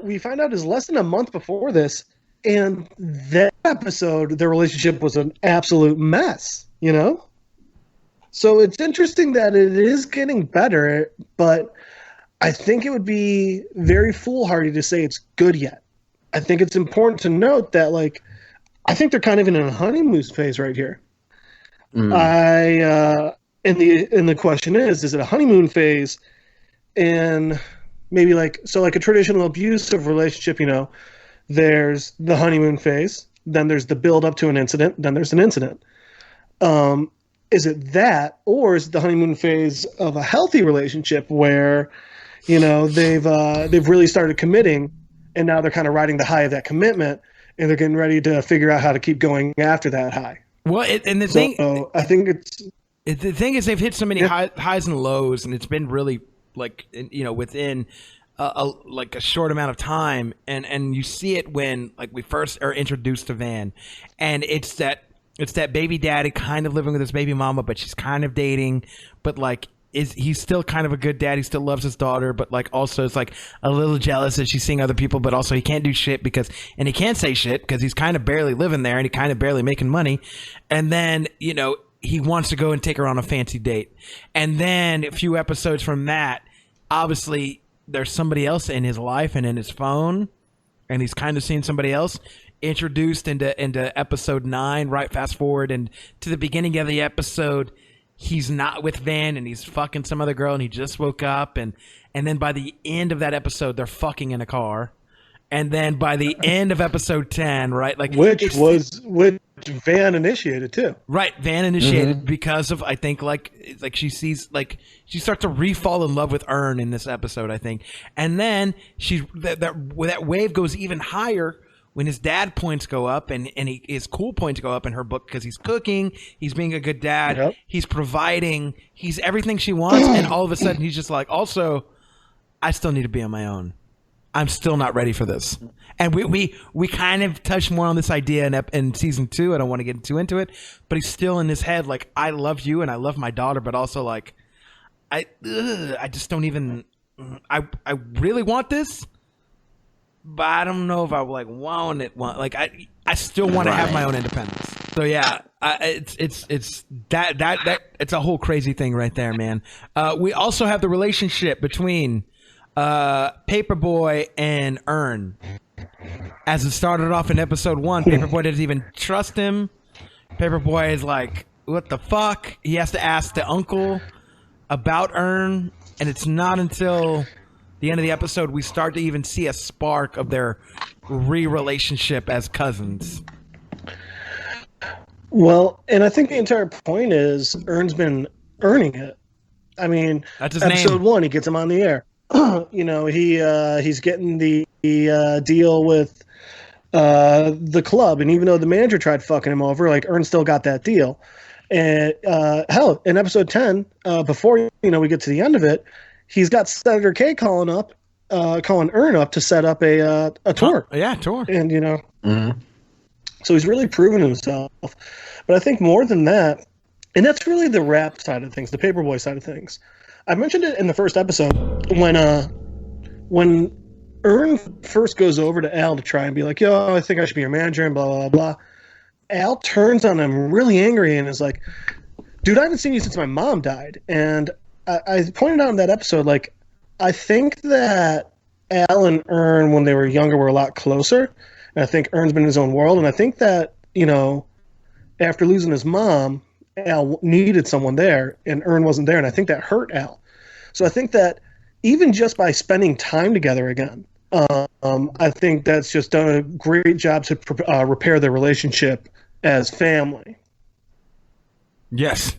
we find out is less than a month before this. And that episode, their relationship was an absolute mess, you know? So it's interesting that it is getting better, but I think it would be very foolhardy to say it's good yet. I think it's important to note that, like, I think they're kind of in a honeymoon phase right here. And the question is it a honeymoon phase? And maybe like a traditional abusive relationship, you know, there's the honeymoon phase, then there's the build up to an incident, then there's an incident. Is it that, or is it the honeymoon phase of a healthy relationship where, you know, they've really started committing, and now they're kind of riding the high of that commitment, and they're getting ready to figure out how to keep going after that high. Well, I think the thing is they've hit so many highs and lows, and it's been really like, you know, within a short amount of time, and you see it when like we first are introduced to Van, and it's that baby daddy kind of living with his baby mama, but she's kind of dating, but like he's still kind of a good dad. He still loves his daughter, but like also it's like a little jealous that she's seeing other people, but also he can't do shit and he can't say shit because he's kind of barely living there and he kind of barely making money. And then, you know, he wants to go and take her on a fancy date. And then a few episodes from that, obviously there's somebody else in his life and in his phone, and he's kind of seeing somebody else introduced into episode 9, right? Fast forward and to the beginning of the episode, he's not with Van and he's fucking some other girl and he just woke up, and then by the end of that episode they're fucking in a car, and then by the end of episode 10, right, like which Van initiated too, right? Van initiated because of, I think, like she sees, like she starts to re-fall in love with Ern in this episode, I think, and then that wave goes even higher when his dad points go up and his cool points go up in her book, because he's cooking, he's being a good dad, he's providing, he's everything she wants, and all of a sudden he's just like, also, I still need to be on my own. I'm still not ready for this. And we kind of touched more on this idea in season 2. I don't want to get too into it, but he's still in his head like, I love you and I love my daughter, but also like, I just don't even, I really want this, but I don't know if I like want it. Like I still want to have my own independence. So yeah, it's that it's a whole crazy thing right there, man. We also have the relationship between Paperboy and Ern. As it started off in episode 1, Paperboy doesn't even trust him. Paperboy is like, what the fuck? He has to ask the uncle about Ern, and it's not until the end of the episode we start to even see a spark of their relationship as cousins. Well, and I think the entire point is Ern's been earning it. I mean, that's his episode name. 1, he gets him on the air. You know, he's getting the deal with the club, and even though the manager tried fucking him over, like Ern still got that deal. And hell, in episode 10, before we get to the end of it, he's got Senator K calling Ern up to set up a tour. Tour. And so he's really proven himself. But I think more than that, and that's really the rap side of things, the Paperboy side of things. I mentioned it in the first episode when Ern first goes over to Al to try and be like, yo, I think I should be your manager and blah, blah, blah. Al turns on him really angry and is like, dude, I haven't seen you since my mom died. And I pointed out in that episode, like, I think that Al and Ern, when they were younger, were a lot closer. And I think Ern's been in his own world. And I think that, after losing his mom, Al needed someone there, and Ern wasn't there. And I think that hurt Al. So I think that even just by spending time together again. I think that's just done a great job to repair their relationship as family. Yes.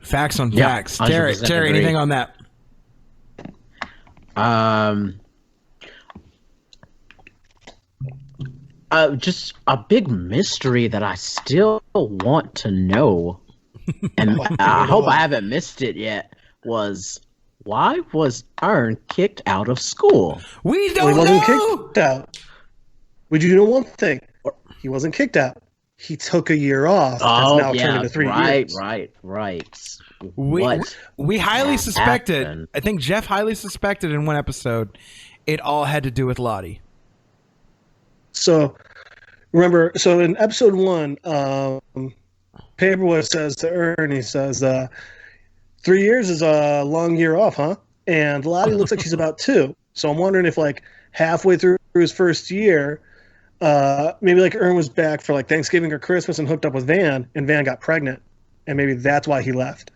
Facts on Yeah, facts. Terry, 100% agree. anything on that? Just a big mystery that I still want to know, and I hope I haven't missed it yet, was why was Ern kicked out of school? We Well, he wasn't kicked out. Would you know one thing? He wasn't kicked out. He took a year off. That's now turned into 3 years. Right. We highly suspected. happened? I think Jeff highly suspected in one episode it all had to do with Lottie. So, remember, in episode 1, Paperboy says to Ern, he says, 3 years is a long year off, huh? And Lottie looks like she's about 2. So I'm wondering if, like, halfway through his first year, maybe, like, Ern was back for, like, Thanksgiving or Christmas and hooked up with Van, and Van got pregnant. And maybe that's why he left.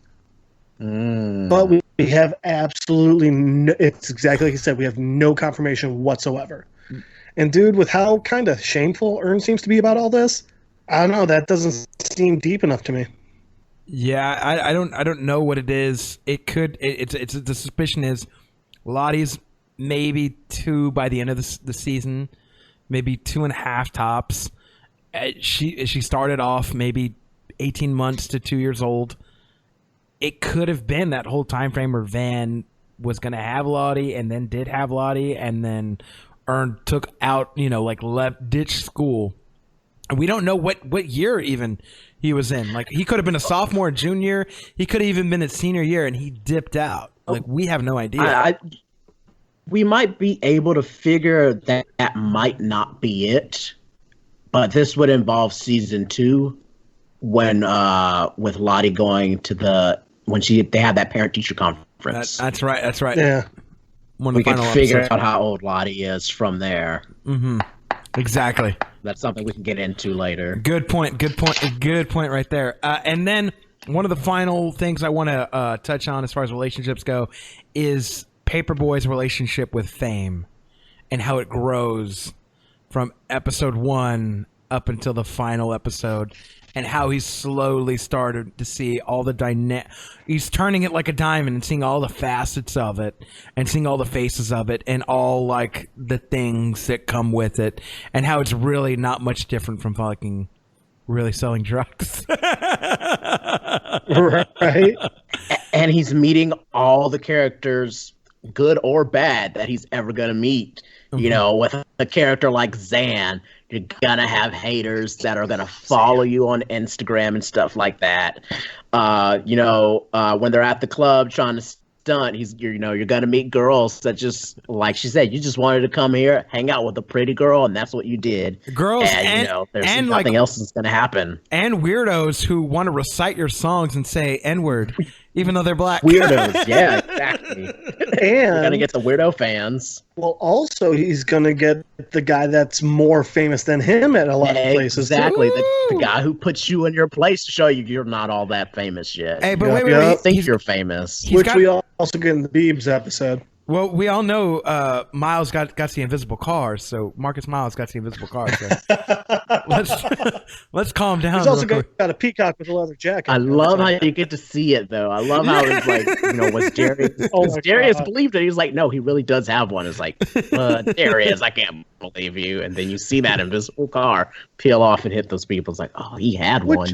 But we have absolutely no, it's exactly like you said, we have no confirmation whatsoever. And dude, with how kind of shameful Ern seems to be about all this, I don't know, that doesn't seem deep enough to me. Yeah, I don't know what it is. It could. It's the suspicion is Lottie's maybe 2 by the end of the season, maybe 2.5 tops. She started off maybe 18 months to 2 years old. It could have been that whole time frame where Van was going to have Lottie and then did have Lottie, and then Ern took out, ditched school. And we don't know what year even he was in. Like, he could have been a sophomore, junior. He could have even been a senior year, and he dipped out. Like, we have no idea. We might be able to figure that might not be it, but this would involve season 2 when with Lottie going to they had that parent teacher conference. That's right. Yeah. We can figure out how old Lottie is from there. Mm-hmm. Exactly. That's something we can get into later. Good point right there. And then one of the final things I want to touch on as far as relationships go is Paperboy's relationship with Fame and how it grows from episode 1 up until the final episode, and how he's slowly started to see all the he's turning it like a diamond and seeing all the facets of it and seeing all the faces of it and all like the things that come with it, and how it's really not much different from fucking really selling drugs. Right. And he's meeting all the characters, good or bad, that he's ever going to meet. You know, with a character like Zan, you're going to have haters that are going to follow you on Instagram and stuff like that. When they're at the club trying to stunt, you're going to meet girls that just, like she said, you just wanted to come here, hang out with a pretty girl, and that's what you did. Girls and there's nothing else that's going to happen. And weirdos who want to recite your songs and say N-word, even though they're black. Weirdos, yeah, exactly. And we're going to get the weirdo fans. Well, also, he's going to get the guy that's more famous than him at a lot of places. Exactly. The guy who puts you in your place to show you you're not all that famous yet. Hey, but wait, I think you're famous. Which we also get in the Biebs episode. Well, we all know Miles got the invisible car, so Marcus Miles got the invisible car. So let's calm down. He's also got a peacock with a leather jacket. I love how you get to see it, though. I love how it's like, was Darius? Darius believed it. He's like, no, he really does have one. It's like, Darius, I can't believe you. And then you see that invisible car peel off and hit those people. It's like, oh, he had one.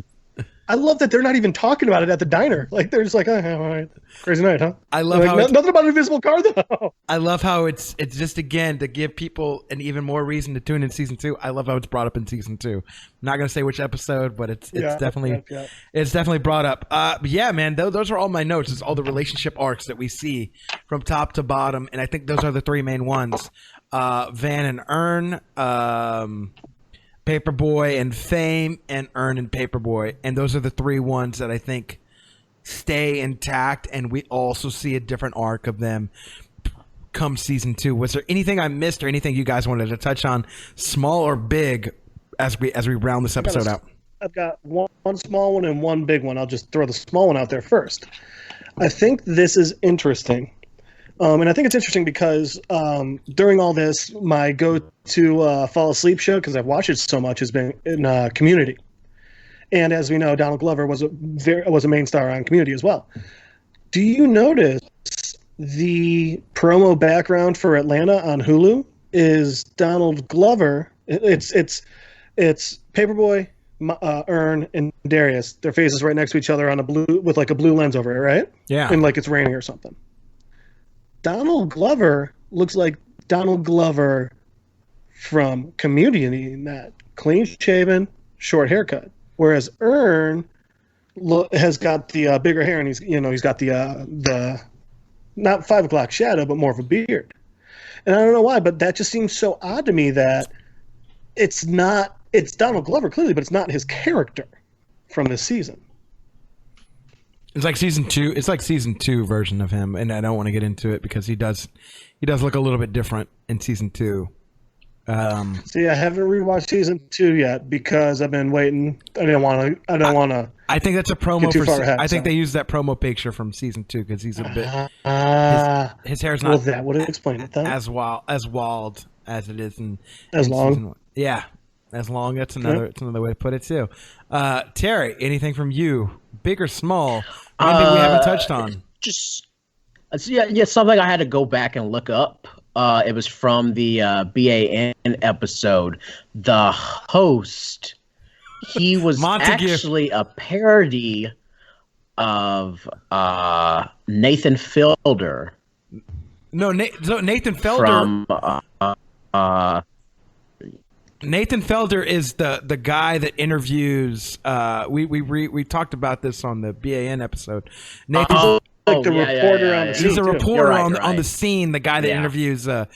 I love that they're not even talking about it at the diner. Like, they're just like, all right, crazy night, huh? I love how nothing about an invisible car, though. I love how it's just, again, to give people an even more reason to tune in season 2. I love how it's brought up in season 2. I'm not going to say which episode, but it's definitely brought up. But yeah, man, those are all my notes. It's all the relationship arcs that we see from top to bottom, and I think those are the 3 main ones. Van and Ern, Paperboy and Fame, and Ern and Paperboy. And those are the 3 ones that I think stay intact, and we also see a different arc of them come season 2. Was there anything I missed or anything you guys wanted to touch on, small or big, as we round this episode out? I've got one small one and one big one. I'll just throw the small one out there first. I think this is interesting. And I think it's interesting because during all this, my go-to fall asleep show, because I've watched it so much, has been in Community. And as we know, Donald Glover was a main star on Community as well. Do you notice the promo background for Atlanta on Hulu is Donald Glover? It's Paperboy, Earn, and Darius. Their faces right next to each other on a blue with like a blue lens over it, right? Yeah. And like it's raining or something. Donald Glover looks like Donald Glover from Community in that clean shaven, short haircut, whereas Earn has got the bigger hair and he's got the not 5 o'clock shadow, but more of a beard. And I don't know why, but that just seems so odd to me that it's Donald Glover clearly, but it's not his character from this season. It's like season 2. It's like season 2 version of him, and I don't want to get into it because he does look a little bit different in season 2. See, I haven't rewatched season 2 yet because I've been waiting. I don't want to. I think that's a promo get too for. far ahead, I think so. they used that promo picture from season 2 because he's a bit. His hair's not. Well, that would explain it then. As wild as it is in long. season 1. Yeah, as long. That's another. It's another way to put it too. Terry, anything from you, big or small? Anything we haven't touched on? Just something I had to go back and look up. It was from the BAN episode. The host, he was Montague. actually a parody of Nathan Fielder. No, so Nathan Felder. From Nathan Felder is the guy that interviews. We talked about this on the BAN episode. Nathan. Like the reporter on the scene. He's a too. reporter You're right, on the scene, the guy that interviews the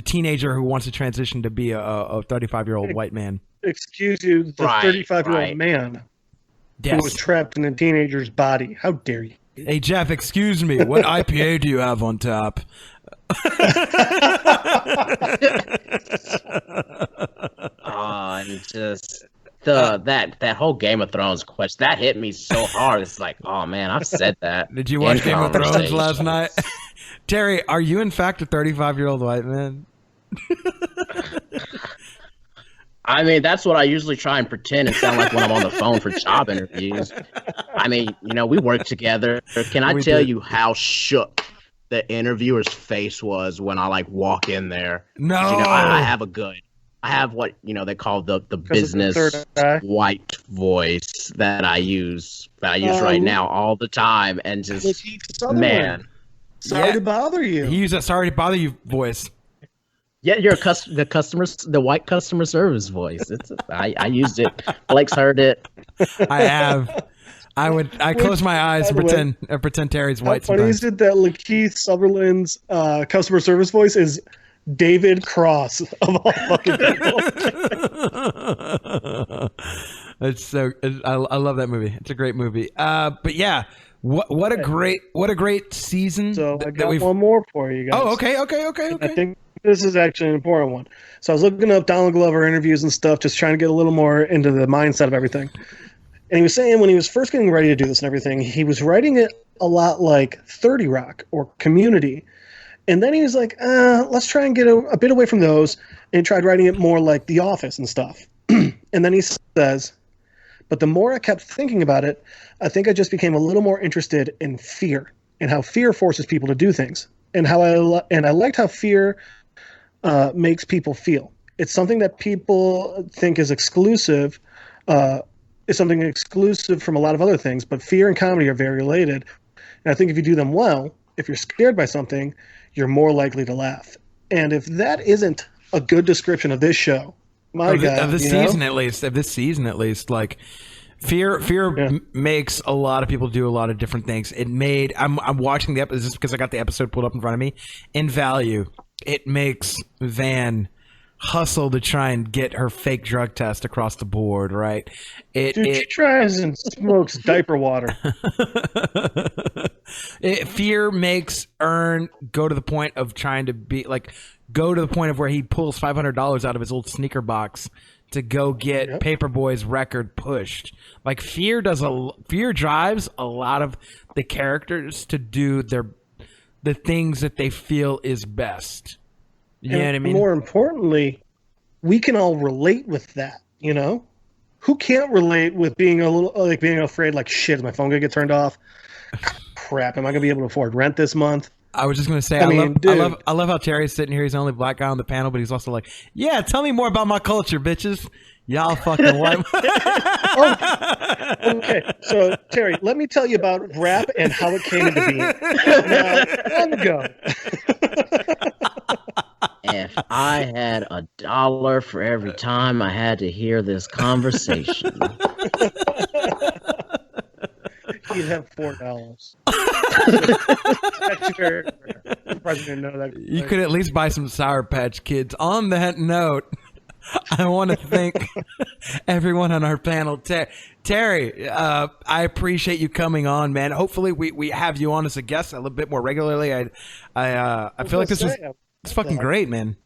teenager who wants to transition to be a 35-year-old white man. Excuse you, the 35-year-old man who was trapped in a teenager's body. How dare you? Hey, Jeff, excuse me. What IPA do you have on tap? And just that whole Game of Thrones question that hit me so hard. It's like, oh man, I've said that. Did you watch Game of Thrones last night? Terry, are you in fact a 35-year-old white man? I mean, that's what I usually try and pretend and sound like when I'm on the phone for job interviews. I mean, we work together. Can I tell you how shook the interviewer's face was when I walk in there? No, I have what they call the business white voice that I use right now all the time, and just man, sorry to bother you. He used that "sorry to bother you" voice. Yeah, you're the white customer service voice. I used it. Blake's heard it. I have. I close my eyes and pretend Terry's white. How funny is it that Lakeith Sutherland's customer service voice is David Cross of all fucking people? It's so. I love that movie. It's a great movie. But yeah, what a great season. So I got one more for you guys. Oh, okay. I think this is actually an important one. So I was looking up Donald Glover interviews and stuff, just trying to get a little more into the mindset of everything. And he was saying when he was first getting ready to do this and everything, he was writing it a lot like 30 Rock or Community. And then he was like, let's try and get a bit away from those. And he tried writing it more like The Office and stuff. And then he says, but the more I kept thinking about it, I think I just became a little more interested in fear and how fear forces people to do things. And I liked how fear makes people feel. It's something that people think is exclusive. It's something exclusive from a lot of other things, but fear and comedy are very related. And I think if you do them well, if you're scared by something, you're more likely to laugh. And if that isn't a good description of this show, of this season at least, like fear makes a lot of people do a lot of different things. I'm watching the episode just because I got the episode pulled up in front of me. In Value, it makes Van hustle to try and get her fake drug test across the board, right? She tries and smokes diaper water. Fear makes Earn go to the point of trying to be like, go to the point of where he pulls $500 out of his old sneaker box to go get Paperboy's record pushed. Like Fear drives a lot of the characters to do the things that they feel is best. You know what I mean? More importantly, we can all relate with that, you know? Who can't relate with being being afraid, like, shit, is my phone gonna get turned off? Crap, am I gonna be able to afford rent this month? I was just gonna say, I love how Terry's sitting here. He's the only black guy on the panel, but he's also like, yeah, tell me more about my culture, bitches. Y'all fucking white. Okay, so Terry, let me tell you about rap and how it came into being. Now, long ago. If I had $1 for every time I had to hear this conversation, you'd have $4. That's very rare. You probably didn't know that. You could at least buy some Sour Patch Kids. On that note, I want to thank everyone on our panel. Terry, I appreciate you coming on, man. Hopefully we have you on as a guest a little bit more regularly. I feel like it's fucking great, man.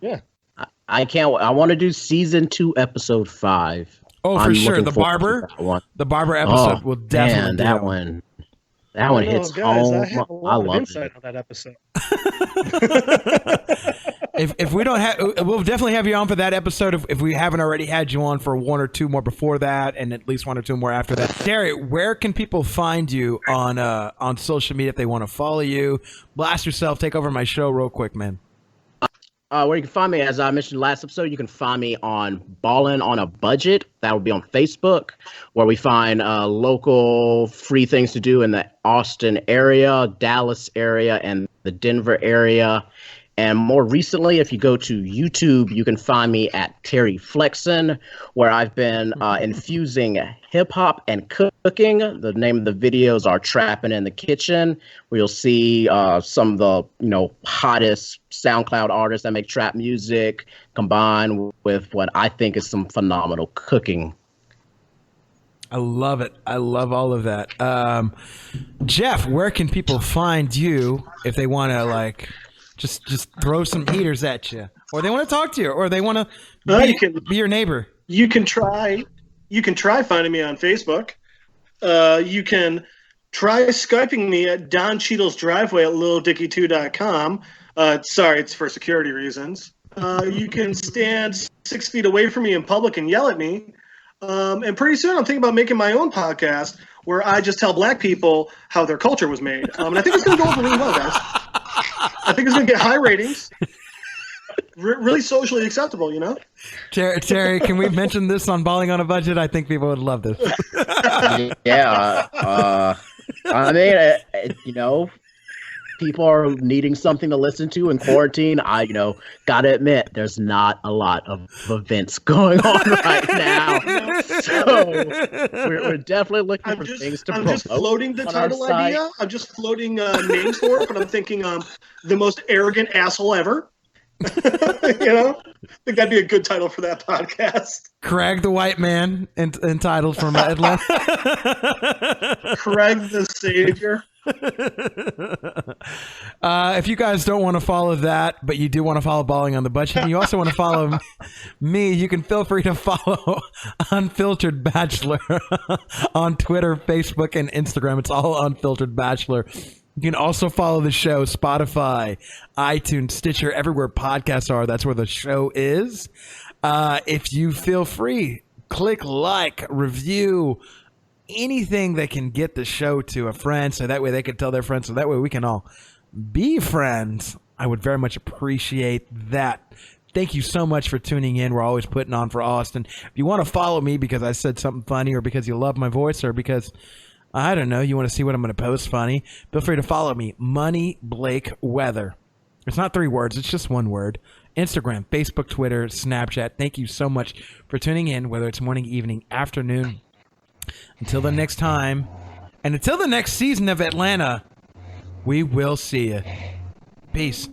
Yeah. I can't. I want to do season 2, episode 5. Oh, for sure. The barber episode will definitely. Man, that one hits guys, home. I have a lot of love insight on that episode. If we don't have, we'll definitely have you on for that episode. If we haven't already had you on for 1 or 2 more before that, and at least 1 or 2 more after that. Terry, where can people find you on social media if they want to follow you? Blast yourself. Take over my show real quick, man. Where you can find me, as I mentioned last episode, you can find me on Ballin' on a Budget. That would be on Facebook, where we find local free things to do in the Austin area, Dallas area, and the Denver area. And more recently, if you go to YouTube, you can find me at Terry Flexen, where I've been infusing hip hop and cooking. The name of the videos are Trapping in the Kitchen, where you'll see some of the hottest SoundCloud artists that make trap music combined with what I think is some phenomenal cooking. I love it. I love all of that. Jeff, where can people find you if they want to just throw some heaters at you, or they want to talk to you, or they want to be your neighbor? You can try finding me on Facebook. You can try Skyping me at Don Cheadle's driveway at littledickie2.com. Sorry, it's for security reasons. You can stand 6 feet away from me in public and yell at me. And pretty soon I'm thinking about making my own podcast where I just tell black people how their culture was made. And I think it's going to go over really well, guys. I think it's going to get high ratings. Really socially acceptable, you know? Terry, can we mention this on Balling on a Budget? I think people would love this. Yeah. I mean, people are needing something to listen to in quarantine. I, gotta admit, there's not a lot of events going on right now. So we're definitely looking for things to promote. I'm just floating the title idea. I'm just floating names for it, but I'm thinking the most arrogant asshole ever. I think that'd be a good title for that podcast. Craig the White Man, entitled from Atlanta. Craig the Savior. If you guys don't want to follow that, but you do want to follow Balling on the Budget, and you also want to follow me, you can feel free to follow Unfiltered Bachelor on Twitter, Facebook, and Instagram. It's all Unfiltered Bachelor. You can also follow the show, Spotify, iTunes, Stitcher, everywhere podcasts are. That's where the show is. If you feel free, click like, review, anything that can get the show to a friend so that way they can tell their friends, so that way we can all be friends. I would very much appreciate that. Thank you so much for tuning in. We're always putting on for Austin. If you want to follow me because I said something funny, or because you love my voice, or because, I don't know, you want to see what I'm going to post funny, feel free to follow me, Money Blake Weather. It's not 3 words, it's just 1 word. Instagram, Facebook, Twitter, Snapchat. Thank you so much for tuning in, whether it's morning, evening, afternoon. Until the next time, and until the next season of Atlanta, we will see you. Peace.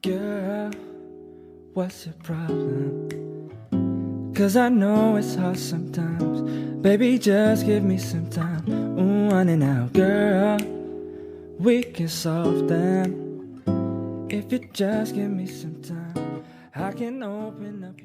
Girl, what's your problem? 'Cause I know it's hard sometimes. Baby, just give me some time. On and out, girl, we can solve them. If you just give me some time, I can open up.